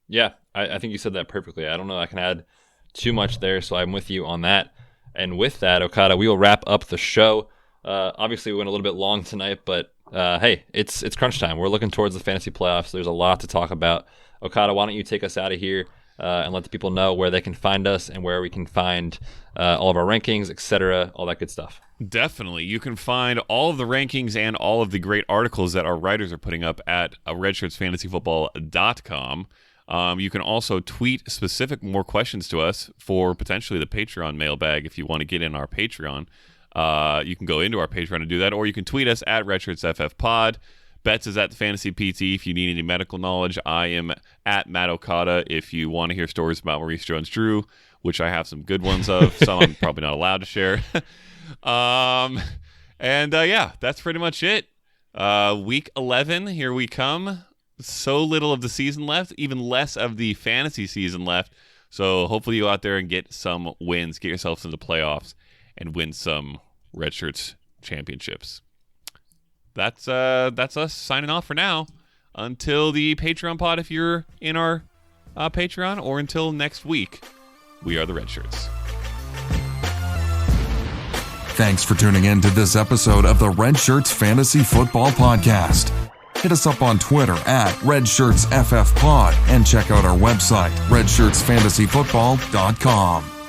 Yeah, I think you said that perfectly. I don't know I can add too much there, so I'm with you on that. And with that, Okada, we will wrap up the show. Obviously, we went a little bit long tonight, but hey, it's crunch time. We're looking towards the fantasy playoffs. There's a lot to talk about. Okada, why don't you take us out of here and let the people know where they can find us and where we can find all of our rankings, etc., all that good stuff. Definitely. You can find all of the rankings and all of the great articles that our writers are putting up at redshirtsfantasyfootball.com. You can also tweet specific more questions to us for potentially the Patreon mailbag if you want to get in our Patreon. You can go into our Patreon and do that, or you can tweet us at RedshirtsFFPod. Betz is at the Fantasy PT if you need any medical knowledge. I am at Matt Okada if you want to hear stories about Maurice Jones-Drew, which I have some good ones of. Some I'm probably not allowed to share. Yeah, that's pretty much it. Week 11, here we come. So little of the season left, even less of the fantasy season left. So hopefully you go out there and get some wins, get yourselves into the playoffs, and win some Red Shirts championships. That's us signing off for now. Until the Patreon pod, if you're in our Patreon, or until next week, we are the Red Shirts. Thanks for tuning in to this episode of the Red Shirts Fantasy Football Podcast. Hit us up on Twitter at RedShirtsFFPod and check out our website, redshirtsfantasyfootball.com.